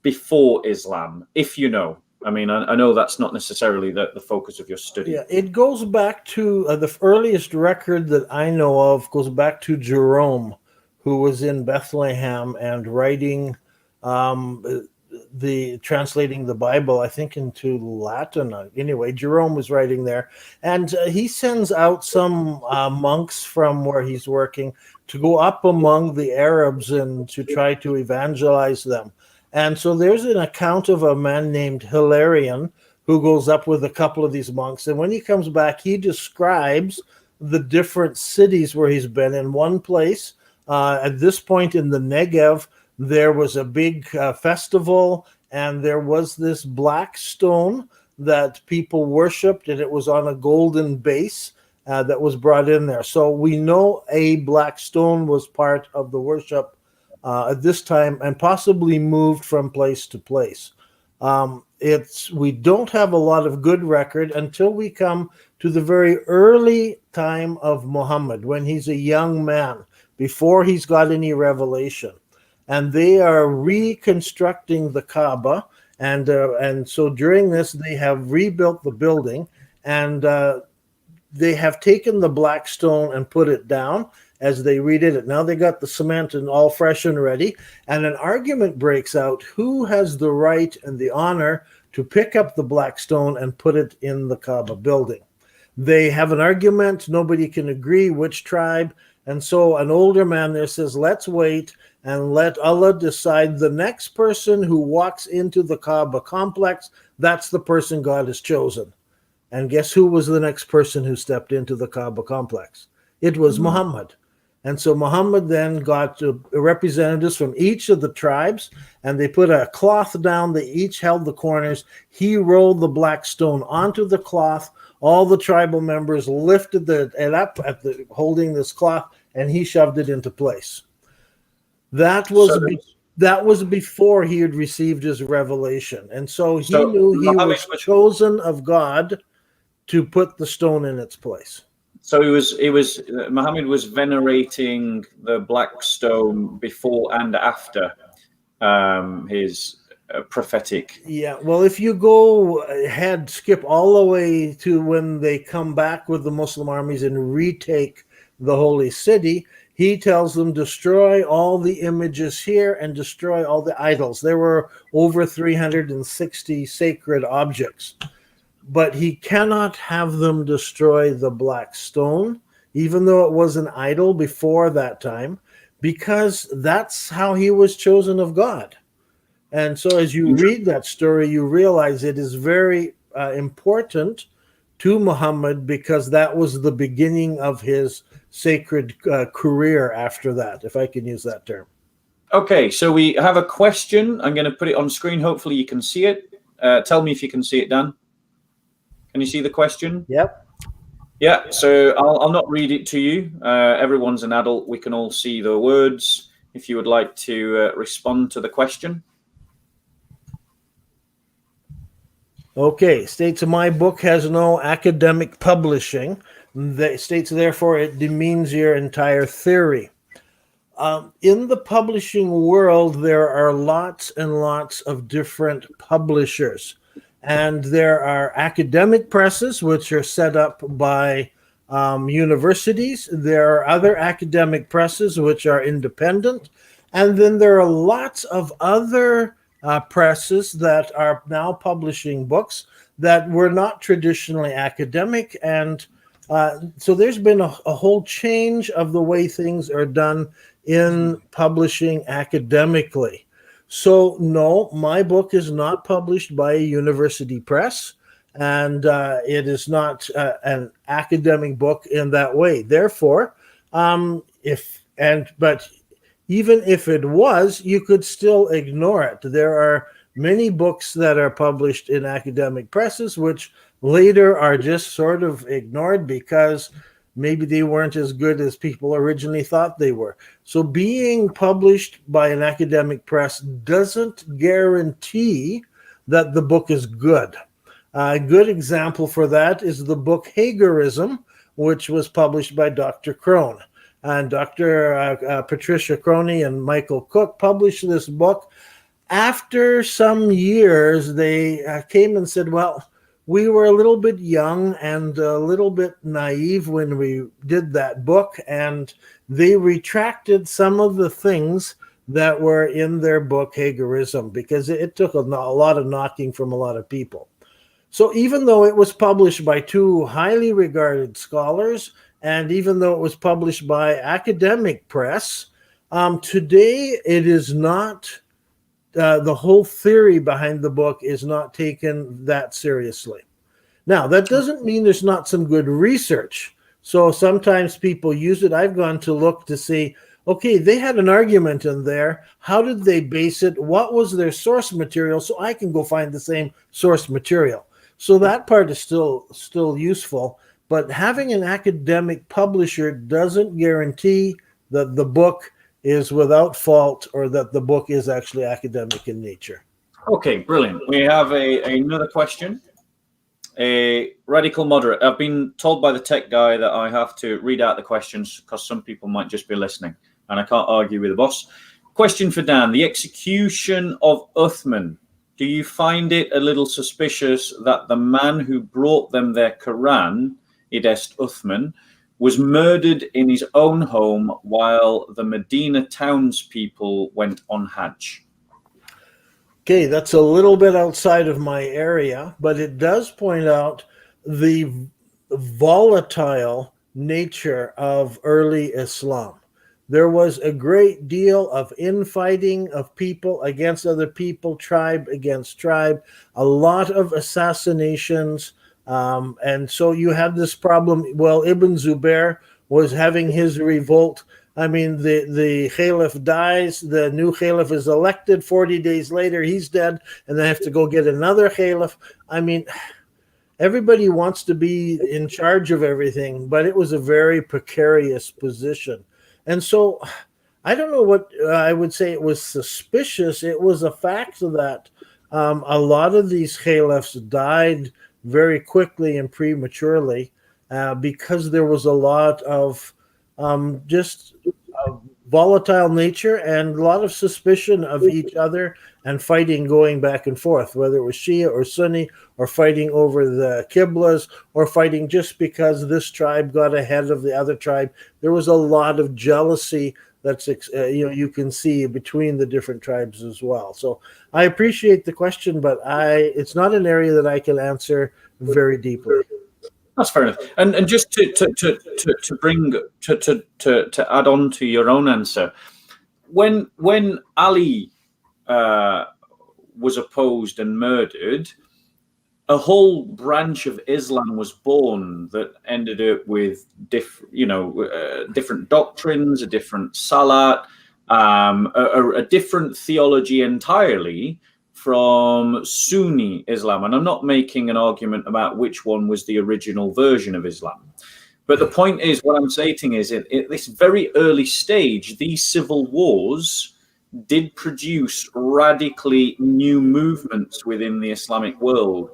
before Islam, if you know? I mean, I know that's not necessarily the focus of your study. Yeah, it goes back to the earliest record that I know of goes back to Jerome, who was in Bethlehem and writing translating the Bible, I think, into Latin. Anyway, Jerome was writing there, and he sends out some monks from where he's working to go up among the Arabs and to try to evangelize them. And so there's an account of a man named Hilarion who goes up with a couple of these monks. And when he comes back, he describes the different cities where he's been. In one place, at this point in the Negev, there was a big festival, and there was this black stone that people worshipped, and it was on a golden base that was brought in there. So we know a black stone was part of the worship at this time, and possibly moved from place to place. We don't have a lot of good record until we come to the very early time of Muhammad, when he's a young man, before he's got any revelation. And they are reconstructing the Kaaba, and so during this they have rebuilt the building, and they have taken the black stone and put it down, as they redid it. Now they got the cement and all fresh and ready, and an argument breaks out who has the right and the honor to pick up the black stone and put it in the Kaaba building. They have an argument. Nobody can agree which tribe. And so an older man there says, let's wait and let Allah decide. The next person who walks into the Kaaba complex, that's the person God has chosen. And guess who was the next person who stepped into the Kaaba complex? It was Muhammad. And so Muhammad then got representatives from each of the tribes, and they put a cloth down. They each held the corners. He rolled the black stone onto the cloth. All the tribal members lifted it up holding this cloth, and he shoved it into place. That was before he had received his revelation. And so he knew he was chosen of God to put the stone in its place. So Muhammad was venerating the black stone before and after his prophetic. Yeah, well, if you go ahead, skip all the way to when they come back with the Muslim armies and retake the holy city, he tells them, destroy all the images here and destroy all the idols. There were over 360 sacred objects. But he cannot have them destroy the black stone, even though it was an idol before that time, because that's how he was chosen of God. And so as you read that story, you realize it is very important to Muhammad, because that was the beginning of his sacred career after that, if I can use that term. Okay, so we have a question. I'm going to put it on screen. Hopefully you can see it. Tell me if you can see it, Dan. Can you see the question? Yep. Yeah, so I'll not read it to you. Everyone's an adult. We can all see the words. If you would like to respond to the question. Okay, states my book has no academic publishing. States therefore it demeans your entire theory. In the publishing world, there are lots and lots of different publishers. And there are academic presses, which are set up by universities. There are other academic presses, which are independent. And then there are lots of other presses that are now publishing books that were not traditionally academic. And so there's been a whole change of the way things are done in publishing academically. So, no, my book is not published by a university press, and it is not an academic book in that way. Therefore, but even if it was, you could still ignore it. There are many books that are published in academic presses, which later are just sort of ignored because maybe they weren't as good as people originally thought they were. So being published by an academic press doesn't guarantee that the book is good. A good example for that is the book Hagerism, which was published by Dr. Crone. And Dr. Patricia Croney and Michael Cook published this book. After some years, they came and said, well, we were a little bit young and a little bit naive when we did that book, and they retracted some of the things that were in their book Hagerism, because it took a lot of knocking from a lot of people. So even though it was published by two highly regarded scholars, and even though it was published by academic press, today it is not the whole theory behind the book is not taken that seriously. Now, that doesn't mean there's not some good research. So sometimes people use it. I've gone to look to see, okay, they had an argument in there. How did they base it? What was their source material? So I can go find the same source material. So that part is still useful. But having an academic publisher doesn't guarantee that the book is without fault or that the book is actually academic in nature. Okay, brilliant. We have another question. A radical moderate. I've been told by the tech guy that I have to read out the questions because some people might just be listening and I can't argue with the boss. Question for Dan. The execution of Uthman. Do you find it a little suspicious that the man who brought them their Quran, Idest Uthman, was murdered in his own home while the Medina townspeople went on Hajj? Okay, that's a little bit outside of my area, but it does point out the volatile nature of early Islam. There was a great deal of infighting of people against other people, tribe against tribe, a lot of assassinations. And so you have this problem. Well, Ibn Zubair was having his revolt. I mean, the caliph dies, the new caliph is elected, 40 days later, he's dead, and they have to go get another caliph. I mean, everybody wants to be in charge of everything, but it was a very precarious position. And so I don't know what I would say it was suspicious. It was a fact that a lot of these caliphs died very quickly and prematurely because there was a lot of just volatile nature and a lot of suspicion of each other and fighting going back and forth, whether it was Shia or Sunni, or fighting over the Qiblas, or fighting just because this tribe got ahead of the other tribe. There was a lot of jealousy that's you can see between the different tribes as well. So I appreciate the question, but it's not an area that I can answer very deeply. That's fair enough. And just to bring to add on to your own answer, when Ali was opposed and murdered, a whole branch of Islam was born that ended up with different doctrines, a different salat, a different theology entirely from Sunni Islam. And I'm not making an argument about which one was the original version of Islam. But the point is, what I'm stating is, at this very early stage, these civil wars did produce radically new movements within the Islamic world,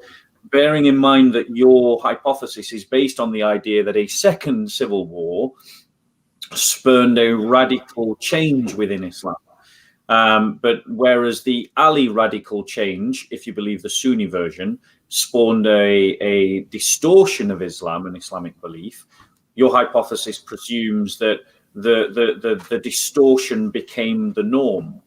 bearing in mind that your hypothesis is based on the idea that a second civil war spurned a radical change within Islam. But whereas the Ali radical change, if you believe the Sunni version, spawned a distortion of Islam and Islamic belief, your hypothesis presumes that the distortion became the norm.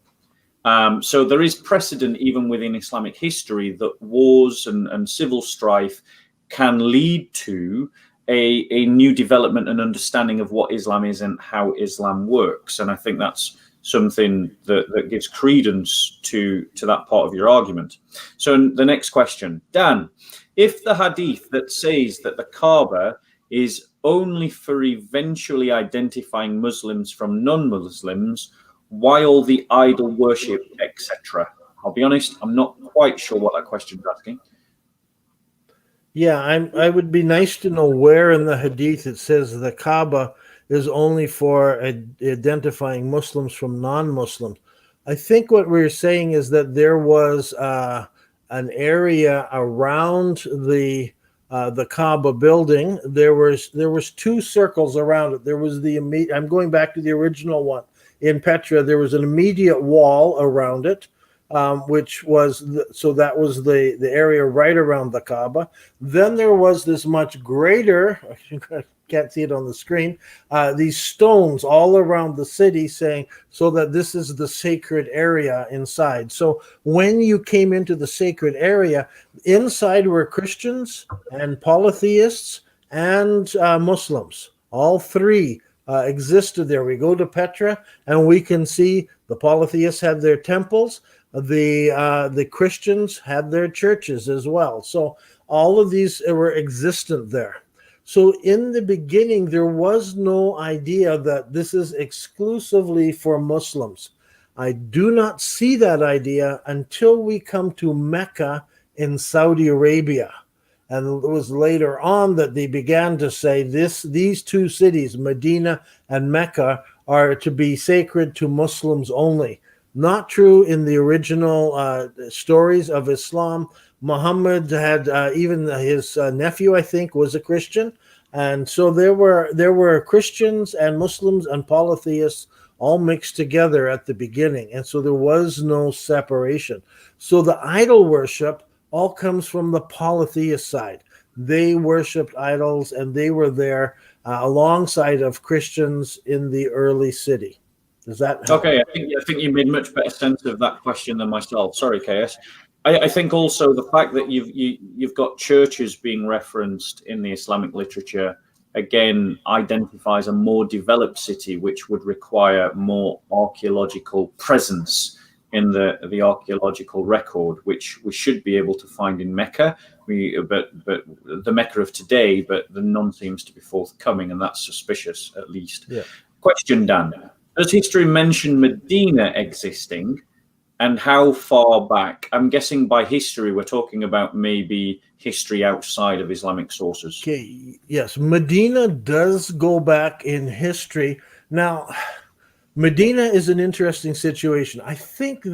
So there is precedent even within Islamic history that wars and civil strife can lead to a new development and understanding of what Islam is and how Islam works. And I think that's something that gives credence to that part of your argument. So the next question, Dan, if the hadith that says that the Kaaba is only for eventually identifying Muslims from non-Muslims, why all the idol worship, etc.? I'll be honest, I'm not quite sure what that question is asking. Yeah, I would be nice to know where in the hadith it says the Kaaba is only for identifying Muslims from non-Muslims. I think what we're saying is that there was an area around the Kaaba building. There was two circles around it. There was I'm going back to the original one in Petra. There was an immediate wall around it, which was that was the area right around the Kaaba. Then there was this much greater, I can't see it on the screen, these stones all around the city saying, so that this is the sacred area inside. So when you came into the sacred area, inside were Christians and polytheists and Muslims. All three existed there. We go to Petra and we can see the polytheists had their temples. The Christians had their churches as well. So all of these were existent there. So in the beginning, there was no idea that this is exclusively for Muslims. I do not see that idea until we come to Mecca in Saudi Arabia. And it was later on that they began to say these two cities, Medina and Mecca, are to be sacred to Muslims only. Not true in the original stories of Islam. Muhammad had even his nephew, I think, was a Christian. And so there were Christians and Muslims and polytheists all mixed together at the beginning. And so there was no separation. So the idol worship all comes from the polytheist side. they worshipped idols, and they were there alongside of Christians in the early city. Does that help? Okay, I think you made much better sense of that question than myself. Sorry, KS. I think also the fact that you've got churches being referenced in the Islamic literature again identifies a more developed city, which would require more archaeological presence in the archaeological record, which we should be able to find in Mecca. But the Mecca of today, but the none seems to be forthcoming, and that's suspicious, at least. Yeah. Question, Dan. Does history mention Medina existing, and how far back? I'm guessing by history we're talking about maybe history outside of Islamic sources. Okay, yes, Medina does go back in history. Now, Medina is an interesting situation. I think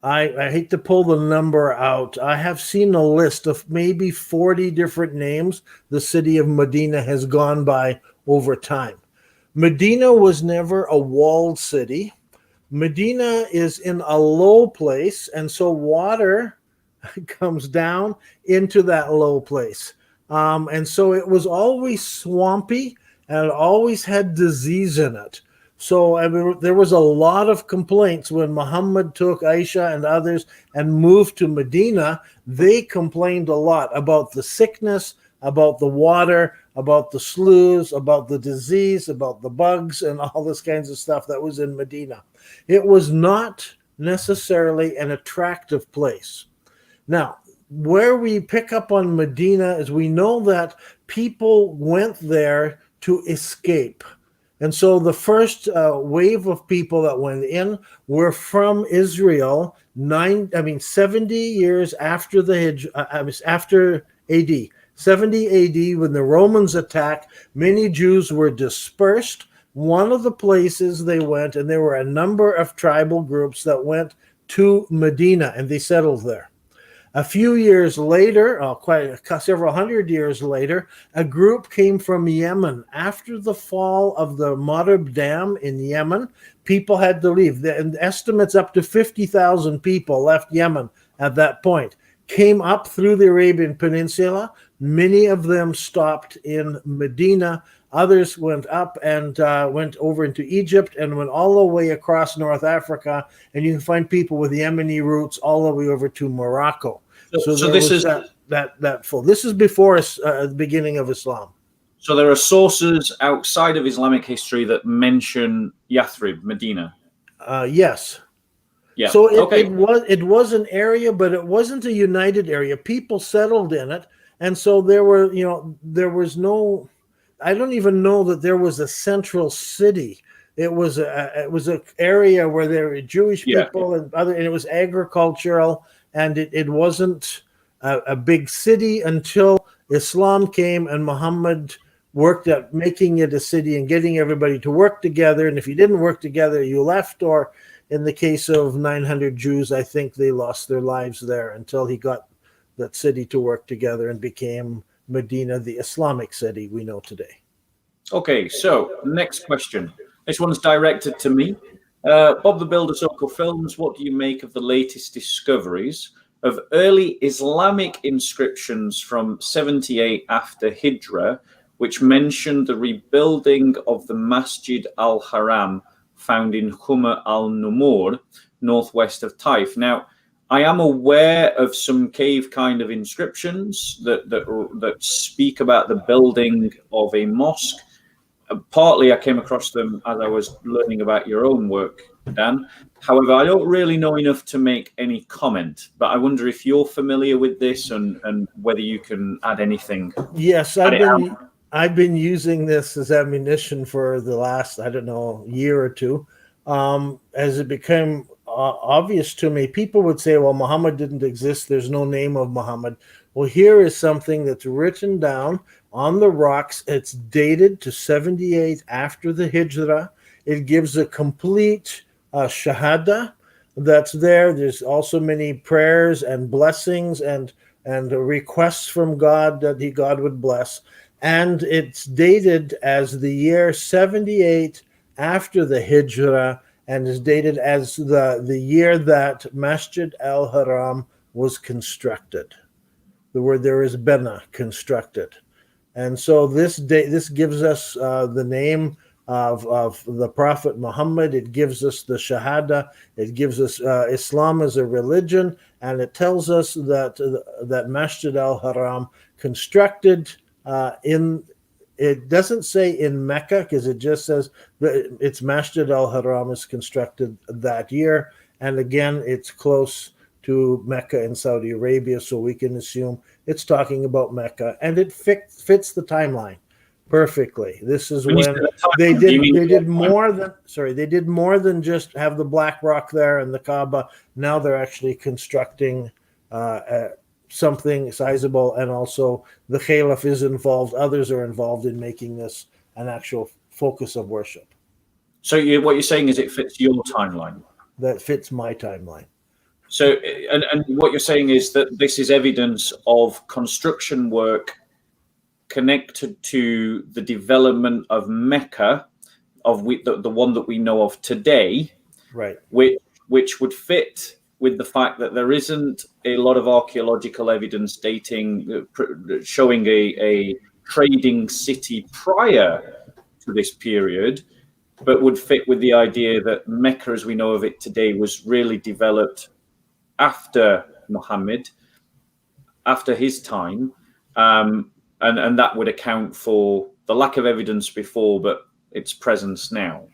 I hate to pull the number out. I have seen a list of maybe 40 different names the city of Medina has gone by over time. Medina was never a walled city. Medina is in a low place, and so water comes down into that low place. And so it was always swampy, and it always had disease in it. So I mean, there was a lot of complaints when Muhammad took Aisha and others and moved to Medina. They complained a lot about the sickness, about the water, about the sloughs, about the disease, about the bugs, and all this kinds of stuff that was in Medina. It was not necessarily an attractive place. Now, where we pick up on Medina is we know that people went there to escape. And so the first wave of people that went in were from Israel 70 years after after AD. 70 AD, when the Romans attacked, many Jews were dispersed. One of the places they went, and there were a number of tribal groups that went to Medina, and they settled there. A few years later, several hundred years later, a group came from Yemen. After the fall of the Marib Dam in Yemen, people had to leave. The estimates up to 50,000 people left Yemen at that point. Came up through the Arabian Peninsula. Many of them stopped in Medina. Others went up and went over into Egypt and went all the way across North Africa. And you can find people with Yemeni roots all the way over to Morocco. So this is that full. This is before the beginning of Islam. So there are sources outside of Islamic history that mention Yathrib, Medina. Yes. Yeah. So it was an area, but it wasn't a united area. People settled in it, and so there was no. I don't even know that there was a central city. It was an area where there were Jewish people and it was agricultural, and it wasn't a big city until Islam came and Muhammad worked at making it a city and getting everybody to work together. And if you didn't work together, you left, or in the case of 900 Jews, I think they lost their lives there until he got that city to work together and became Medina, the Islamic city we know today. Okay, so next question. This one's directed to me. Bob the Builder Circle Films, what do you make of the latest discoveries of early Islamic inscriptions from 78 after Hijra, which mentioned the rebuilding of the Masjid al-Haram found in Humma al-Numur, northwest of Taif? Now, I am aware of some cave kind of inscriptions that speak about the building of a mosque. Partly I came across them as I was learning about your own work, Dan. However, I don't really know enough to make any comment, but I wonder if you're familiar with this and whether you can add anything. Yes, I've been using this as ammunition for the last, year or two. As it became obvious to me, people would say, well, Muhammad didn't exist. There's no name of Muhammad. Well, here is something that's written down on the rocks. It's dated to 78 after the Hijrah. It gives a complete shahada that's there. There's also many prayers and blessings and requests from God that God would bless. And it's dated as the year 78 after the Hijrah, and is dated as the year that Masjid al-Haram was constructed. word there is bena, constructed. And so this gives us the name of the Prophet Muhammad. It gives us the Shahada. It gives us Islam as a religion, and it tells us that Masjid al-Haram constructed in. It doesn't say in Mecca, because it just says that it's Masjid al-Haram is constructed that year, and again it's close to Mecca in Saudi Arabia, so we can assume it's talking about Mecca, and it fits the timeline perfectly. This is when they did more than just have the black rock there and the Kaaba. Now they're actually constructing something sizable, and also the Caliph is involved. Others are involved in making this an actual focus of worship. So what you're saying is it fits your timeline? That fits my timeline. So, and what you're saying is that this is evidence of construction work connected to the development of Mecca, of the one that we know of today, right? Which would fit with the fact that there isn't a lot of archaeological evidence showing a trading city prior to this period, but would fit with the idea that Mecca, as we know of it today, was really developed after Muhammad, after his time, and that would account for the lack of evidence before, but its presence now.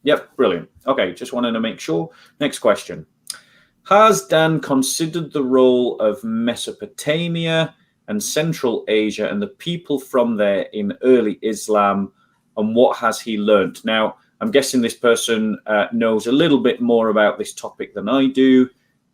Yep, brilliant. Okay, just wanted to make sure. Next question. Has Dan considered the role of Mesopotamia and Central Asia and the people from there in early Islam, and what has he learnt? Now, I'm guessing this person knows a little bit more about this topic than I do.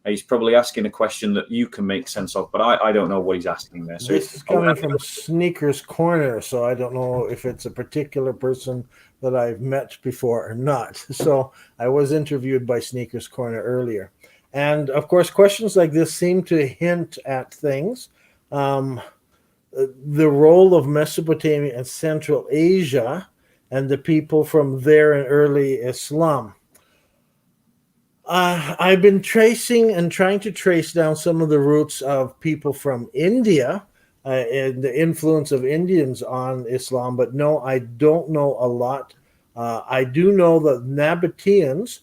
He's probably asking a question that you can make sense of, but I don't know what he's asking there. So this is coming from Sneaker's Corner, so I don't know if it's a particular person that I've met before or not. So I was interviewed by Sneaker's Corner earlier. And of course, questions like this seem to hint at things. The role of Mesopotamia and Central Asia and the people from there in early Islam. I've been tracing and trying to trace down some of the roots of people from India and the influence of Indians on Islam, but no, I don't know a lot. I do know that Nabateans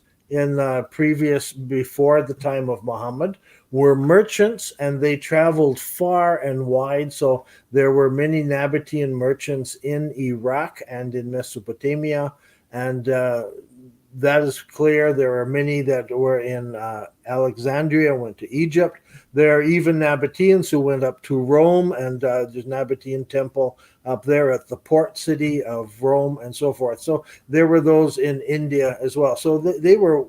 before the time of Muhammad were merchants, and they traveled far and wide. So there were many Nabatean merchants in Iraq and in Mesopotamia, and that is clear. There are many that were in Alexandria, went to Egypt. There are even Nabateans who went up to Rome, and there's Nabatean temple up there at the port city of Rome and so forth. So there were those in India as well. So they were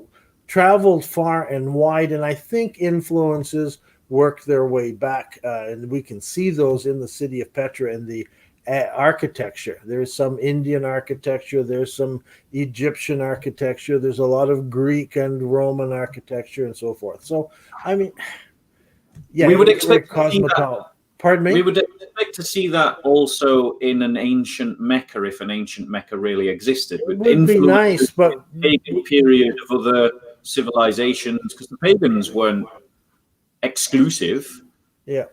traveled far and wide, and I think influences worked their way back. And we can see those in the city of Petra in the architecture. There's some Indian architecture, there's some Egyptian architecture, there's a lot of Greek and Roman architecture and so forth. So, I mean, yeah, we would expect cosmopolitan. Pardon me? We would expect to see that also in an ancient Mecca, if an ancient Mecca really existed. It would be nice, but pagan period of other civilizations, because the pagans weren't exclusive. Yeah.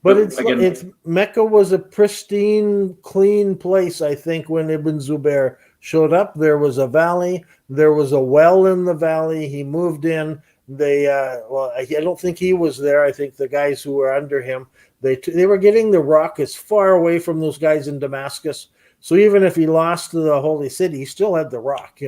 But it's Mecca was a pristine, clean place. I think when Ibn Zubair showed up, there was a valley, there was a well in the valley. He moved in. I don't think he was there. I think the guys who were under him, they were getting the rock as far away from those guys in Damascus. So even if he lost to the holy city, he still had the rock,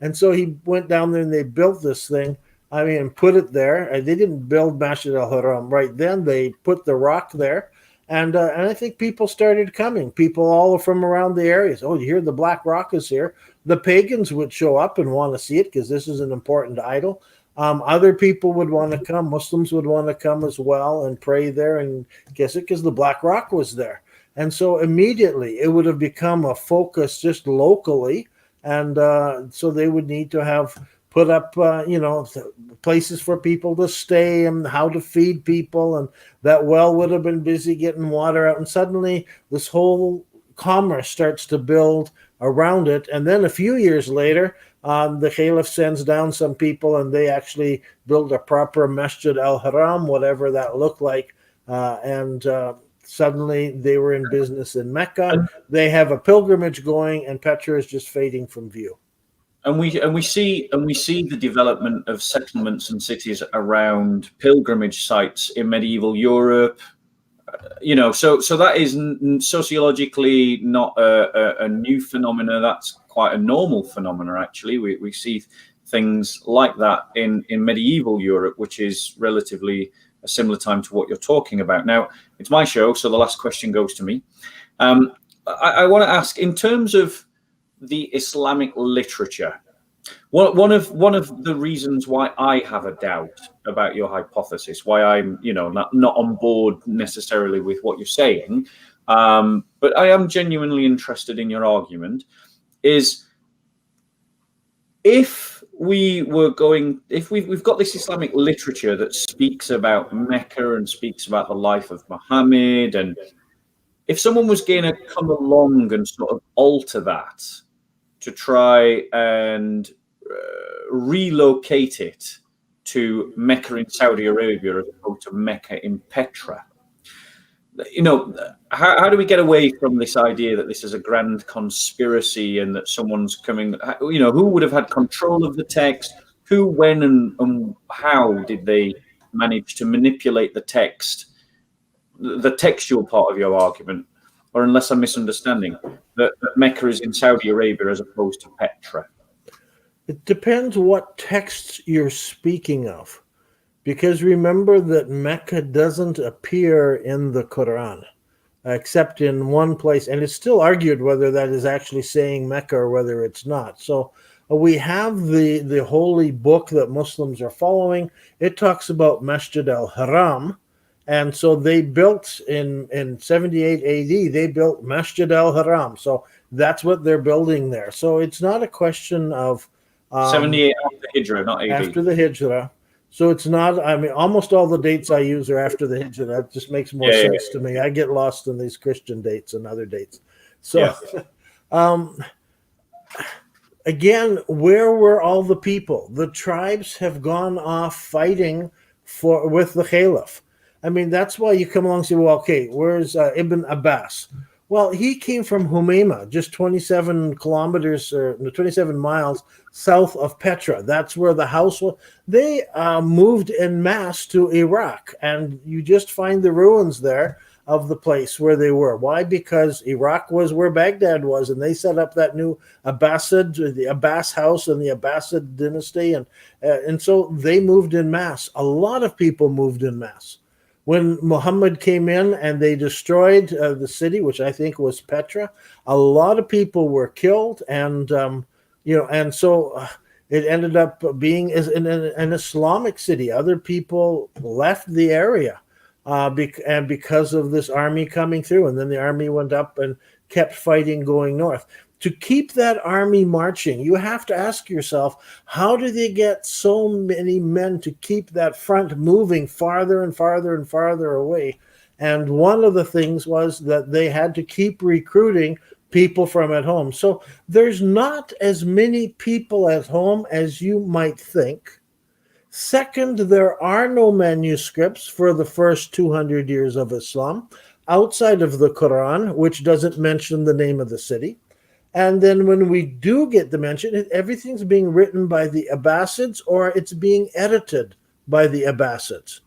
And so he went down there and they built this thing. I mean, put it there. They didn't build Masjid al-Haram right then. They put the rock there. And I think people started coming. People all from around the areas. Oh, you hear the black rock is here. The pagans would show up and want to see it because this is an important idol. Other people would want to come. Muslims would want to come as well and pray there and kiss it because the black rock was there. And so immediately it would have become a focus just locally. And so they would need to have put up, places for people to stay and how to feed people. And that well would have been busy getting water out. And suddenly this whole commerce starts to build around it. And then a few years later, the Caliph sends down some people and they actually build a proper Masjid al-Haram, whatever that looked like. and suddenly they were in business in Mecca. And, They have a pilgrimage going, and Petra is just fading from view. we see the development of settlements and cities around pilgrimage sites in medieval Europe. So that is sociologically not a new phenomena. That's quite a normal phenomena, actually. We see things like that in medieval Europe, which is relatively a similar time to what you're talking about. Now, it's my show, so the last question goes to me. I want to ask, in terms of the Islamic literature, one of the reasons why I have a doubt about your hypothesis, why I'm not on board necessarily with what you're saying, but I am genuinely interested in your argument, is if we've got this Islamic literature that speaks about Mecca and speaks about the life of Muhammad, and if someone was going to come along and sort of alter that to try and relocate it to Mecca in Saudi Arabia as opposed to Mecca in Petra, how do we get away from this idea that this is a grand conspiracy and that someone's coming, who would have had control of the text, who, when, and how did they manage to manipulate the text, the textual part of your argument, or unless I'm misunderstanding, that Mecca is in Saudi Arabia as opposed to Petra? It depends what texts you're speaking of. Because remember that Mecca doesn't appear in the Quran, except in one place. And it's still argued whether that is actually saying Mecca or whether it's not. So we have the holy book that Muslims are following. It talks about Masjid al-Haram. And so they built in 78 AD, they built Masjid al-Haram. So that's what they're building there. So it's not a question of 78 after Hijrah, not AD. After the Hijrah. So it's not, almost all the dates I use are after the Hijrah. That just makes more sense to me. I get lost in these Christian dates and other dates. So, again, where were all the people? The tribes have gone off fighting with the Caliph. That's why you come along and say, well, okay, where's Ibn Abbas? Well, he came from Humayma, just 27 kilometers or 27 miles south of Petra. That's where the house was. They moved en masse to Iraq, and you just find the ruins there of the place where they were. Why? Because Iraq was where Baghdad was, and they set up that new the Abbas house and the Abbasid dynasty, and so they moved en masse. A lot of people moved en masse. When Muhammad came in and they destroyed the city, which I think was Petra, a lot of people were killed, and so it ended up being an Islamic city. Other people left the area because of this army coming through, and then the army went up and kept fighting going north. To keep that army marching, you have to ask yourself, how do they get so many men to keep that front moving farther and farther and farther away? And one of the things was that they had to keep recruiting people from at home. So there's not as many people at home as you might think. Second, there are no manuscripts for the first 200 years of Islam outside of the Quran, which doesn't mention the name of the city. And then when we do get the mention, everything's being written by the Abbasids or it's being edited by the Abbasids.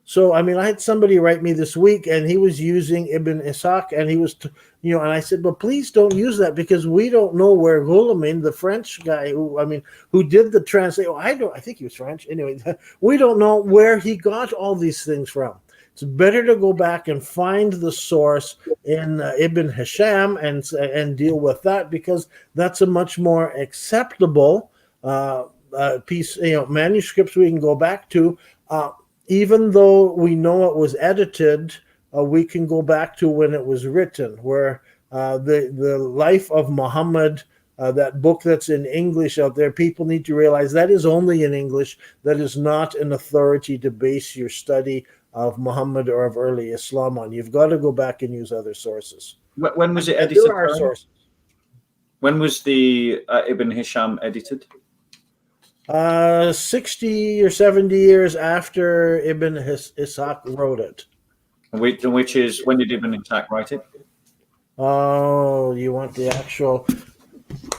So, I had somebody write me this week and he was using Ibn Ishaq and he was, and I said, well, please don't use that because we don't know where Ghulamin, the French guy who did the translation, I think he was French. Anyway, we don't know where he got all these things from. It's better to go back and find the source in Ibn Hisham and deal with that because that's a much more acceptable piece. Manuscripts we can go back to, even though we know it was edited, we can go back to when it was written. Where the life of Muhammad, that book that's in English out there, people need to realize that is only in English. That is not an authority to base your study of Muhammad or of early Islam on. You've got to go back and use other sources. When was it edited? There are sources. When was the Ibn Hisham edited? 60 or 70 years after Ibn Ishaq wrote it. Which is, when did Ibn Ishaq write it? Oh, you want the actual...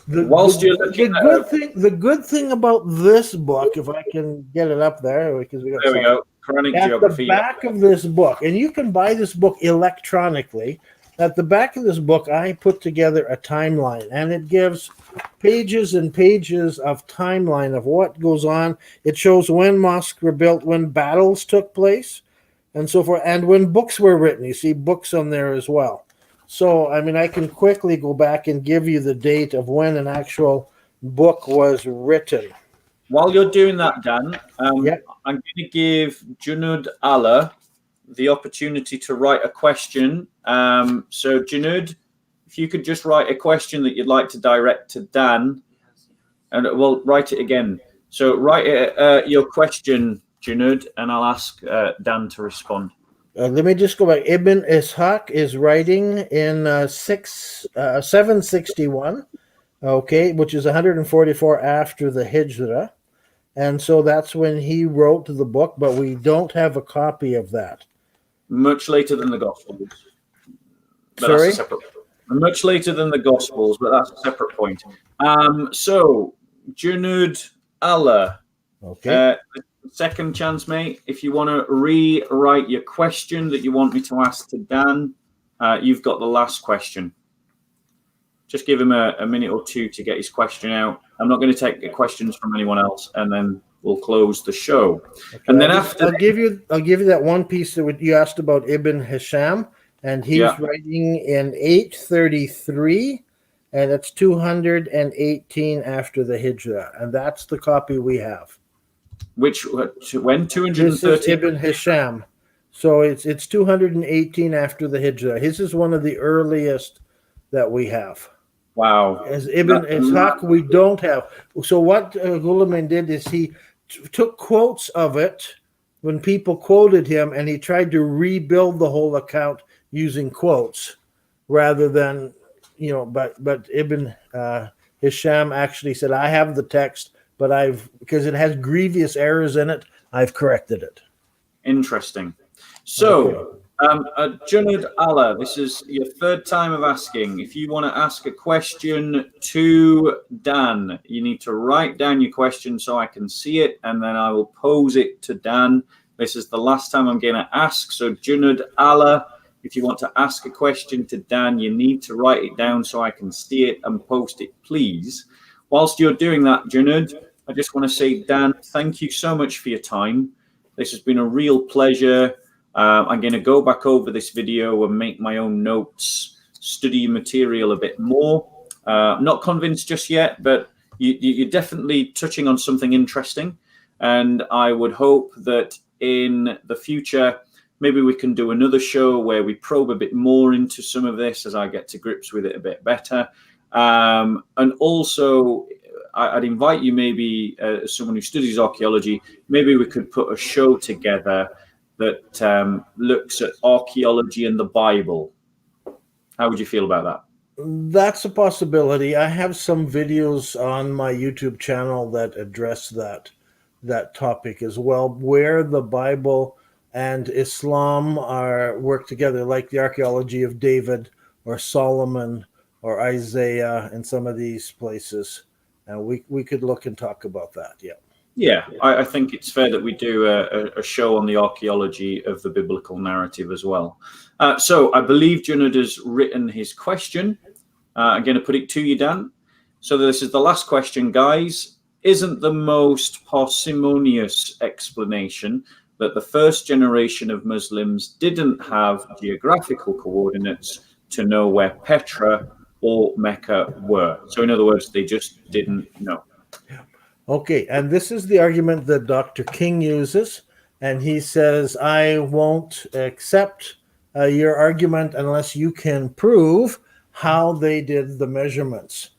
Whilst you're looking The good thing about this book, if I can get it up there, because we got there we go, Quranic at geography. the back of this book, and you can buy this book electronically. At the back of this book, I put together a timeline, and it gives pages and pages of timeline of what goes on. It shows when mosques were built, when battles took place, and so forth, and when books were written. You see books on there as well. So, I mean, I can quickly go back and give you the date of when an actual book was written. While you're doing that, Dan, Yep. I'm going to give Junud Allah the opportunity to write a question. So, Junud, if you could just write a question that you'd like to direct to Dan, and we'll write it again. So, write your question, Junud, and I'll ask Dan to respond. Let me just go back. Ibn Ishaq is writing in 761, okay, which is 144 after the Hijrah. And so that's when he wrote the book, but we don't have a copy of that. Much later than the Gospels. But Sorry? Much later than the Gospels, but that's a separate point. So, Junud Allah. Okay. Second chance, mate. If you want to rewrite your question that you want me to ask to Dan, you've got the last question. Just give him a minute or two to get his question out. I'm not going to take questions from anyone else, and then we'll close the show. Okay, and then I'll give you that one piece that you asked about Ibn Hisham, and he's writing in 833, and it's 218 after the Hijrah, and that's the copy we have. When 230? This is Ibn Hisham. So it's 218 after the Hijrah. His is one of the earliest that we have. Wow. As Ibn Ishaq, we don't have. So what Gulaman did is he took quotes of it when people quoted him, and he tried to rebuild the whole account using quotes rather than, but Ibn Hisham actually said, I have the text, but because it has grievous errors in it, I've corrected it. Interesting. So, Junud Allah, this is your third time of asking. If you want to ask a question to Dan, you need to write down your question so I can see it, and then I will pose it to Dan. This is the last time I'm going to ask. So, Junud Allah, if you want to ask a question to Dan, you need to write it down so I can see it and post it, please. Whilst you're doing that, Junud, I just want to say, Dan, thank you so much for your time. This has been a real pleasure. I'm going to go back over this video and make my own notes, study material a bit more. Not convinced just yet, but you're definitely touching on something interesting. And I would hope that in the future, maybe we can do another show where we probe a bit more into some of this as I get to grips with it a bit better. And also, I'd invite you, maybe as someone who studies archaeology, maybe we could put a show together that looks at archaeology and the Bible. How would you feel about that? That's a possibility. I have some videos on my YouTube channel that address that topic as well, where the Bible and Islam work together, like the archaeology of David or Solomon or Isaiah and some of these places. And we could look and talk about that. Yeah. Yeah, I think it's fair that we do a show on the archaeology of the biblical narrative as well. So I believe Junud has written his question. I'm going to put it to you, Dan. So this is the last question, guys. Isn't the most parsimonious explanation that the first generation of Muslims didn't have geographical coordinates to know where Petra or Mecca were? So in other words, they just didn't know. Okay, and this is the argument that Dr. King uses, and he says, I won't accept your argument unless you can prove how they did the measurements.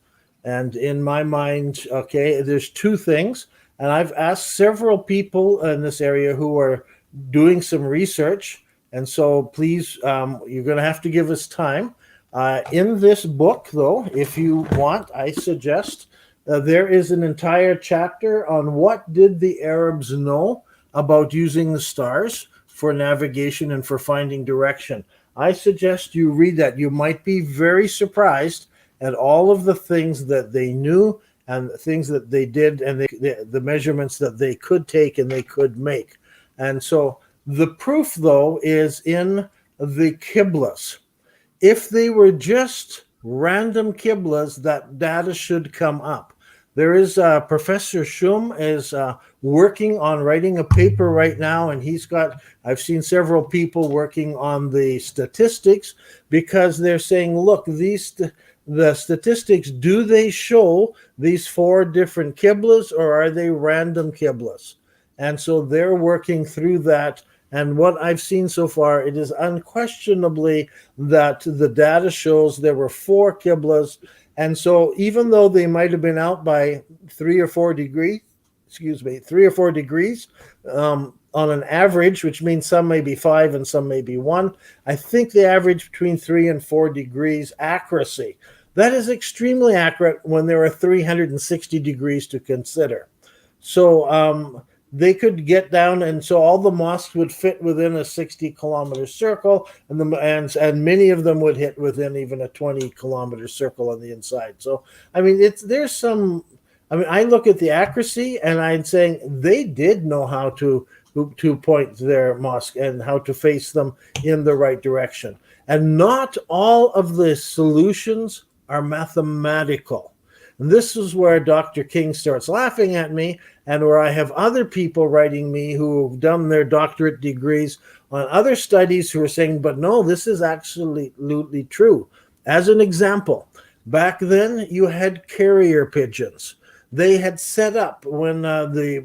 And in my mind, okay, there's two things, and I've asked several people in this area who are doing some research, and so please, you're going to have to give us time. In this book, though, if you want, I suggest there is an entire chapter on what did the Arabs know about using the stars for navigation and for finding direction. I suggest you read that. You might be very surprised at all of the things that they knew and things that they did, and the measurements that they could take and they could make. And so the proof, though, is in the Qiblas. If they were just random Qiblas, that data should come up. There is Professor Shum is working on writing a paper right now, and I've seen several people working on the statistics, because they're saying, look, the statistics, do they show these 4 different Qiblas, or are they random Qiblas? And so they're working through that. And what I've seen so far, it is unquestionably that the data shows there were 4 Qiblas. And so even though they might have been out by 3 or 4 degrees on an average, which means some may be 5 and some may be 1, I think they average between 3 and 4 degrees accuracy. That is extremely accurate when there are 360 degrees to consider. So they could get down, and so all the mosques would fit within a 60-kilometer circle, and many of them would hit within even a 20-kilometer circle on the inside. So, I mean, I look at the accuracy, and I'm saying they did know how to point their mosque and how to face them in the right direction. And not all of the solutions are mathematical. And this is where Dr. King starts laughing at me, and where I have other people writing me who have done their doctorate degrees on other studies who are saying, but no, this is absolutely true. As an example, back then you had carrier pigeons. They had set up when the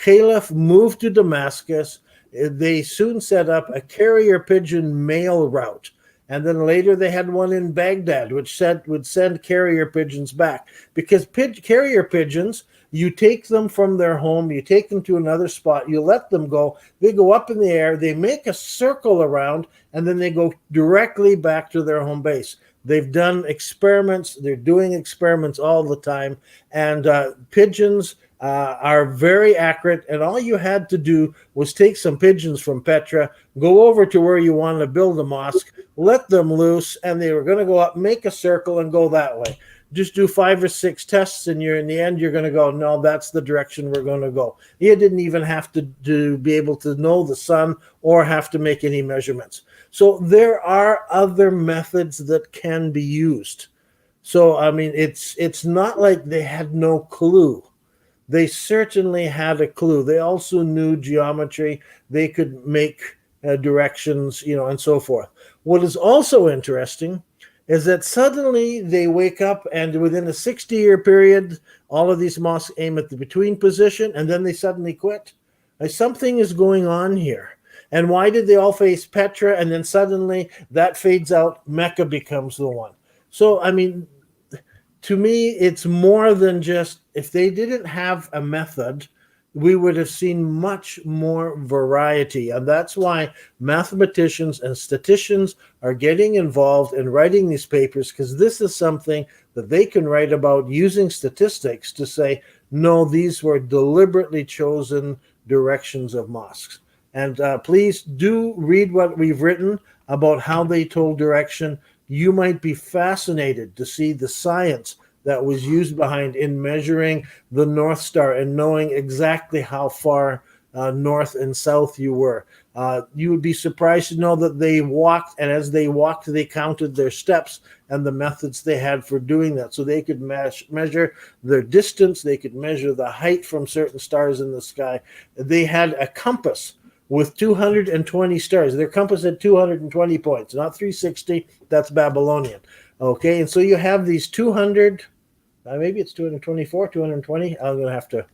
Caliph moved to Damascus. They soon set up a carrier pigeon mail route. And then later they had one in Baghdad, which would send carrier pigeons back. Because carrier pigeons, you take them from their home, you take them to another spot, you let them go, they go up in the air, they make a circle around, and then they go directly back to their home base. They've done experiments, they're doing experiments all the time, and pigeons are very accurate, and all you had to do was take some pigeons from Petra, go over to where you want to build a mosque, let them loose, and they were going to go up, make a circle, and go that way. Just do 5 or 6 tests, and in the end, you're going to go, no, that's the direction we're going to go. You didn't even have to be able to know the sun or have to make any measurements. So there are other methods that can be used. So, I mean, it's not like they had no clue. They certainly had a clue. They also knew geometry. They could make directions, and so forth. What is also interesting is that suddenly they wake up, and within a 60-year period, all of these mosques aim at the between position, and then they suddenly quit. Something is going on here. And why did they all face Petra, and then suddenly that fades out, Mecca becomes the one? So, I mean, to me, it's more than just, if they didn't have a method, we would have seen much more variety. And that's why mathematicians and statisticians are getting involved in writing these papers, because this is something that they can write about using statistics to say, no, these were deliberately chosen directions of mosques. And please do read what we've written about how they told direction. You might be fascinated to see the science that was used behind in measuring the North Star and knowing exactly how far north and south you were. You would be surprised to know that they walked, and as they walked, they counted their steps and the methods they had for doing that. So they could measure their distance, they could measure the height from certain stars in the sky. They had a compass with 220 stars. Their compass had 220 points, not 360. That's Babylonian. Okay, and so you have these 200, maybe it's 224, 220. I'm going to have to,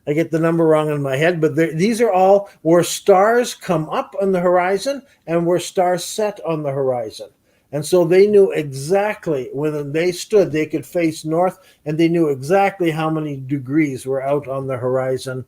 I get the number wrong in my head, but these are all where stars come up on the horizon and where stars set on the horizon. And so they knew exactly when they stood, they could face north, and they knew exactly how many degrees were out on the horizon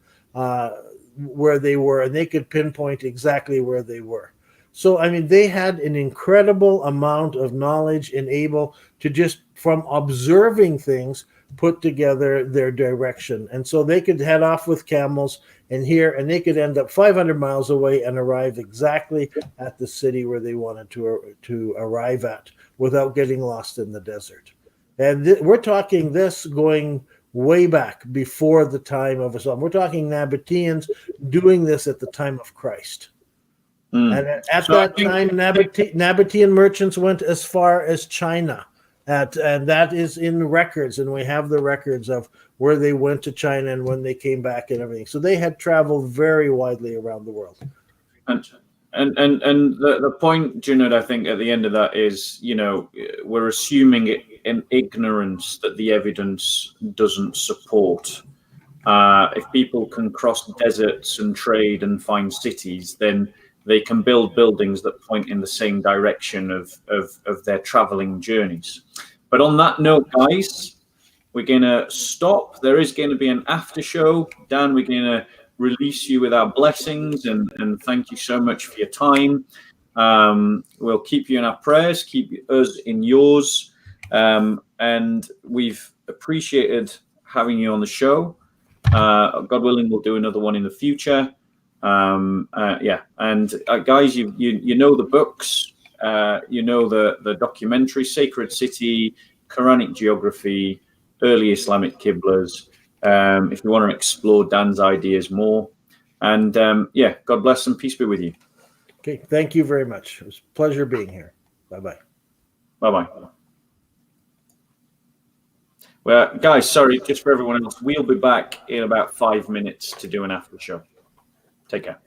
where they were, and they could pinpoint exactly where they were. So, I mean, they had an incredible amount of knowledge and able to just, from observing things, put together their direction. And so they could head off with camels, and here, and they could end up 500 miles away and arrive exactly at the city where they wanted to arrive at without getting lost in the desert. And we're talking this going way back before the time of Islam. We're talking Nabateans doing this at the time of Christ. And at that time, Nabatean merchants went as far as China. And that is in records, and we have the records of where they went to China and when they came back and everything. So they had traveled very widely around the world. And the point, Junod, I think at the end of that is, we're assuming in ignorance that the evidence doesn't support. If people can cross deserts and trade and find cities, then they can build buildings that point in the same direction of their traveling journeys. But on that note, guys, we're going to stop. There is going to be an after show. Dan, we're going to release you with our blessings, and thank you so much for your time. We'll keep you in our prayers, keep us in yours, and we've appreciated having you on the show. God willing, we'll do another one in the future. And guys, you know the books, the documentary Sacred City, Quranic Geography, Early Islamic Qiblas, if you want to explore Dan's ideas more. And God bless and peace be with you. Okay, thank you very much. It was a pleasure being here. Bye-bye. Bye-bye. Well, guys, sorry, just for everyone else, we'll be back in about 5 minutes to do an after show. Take care.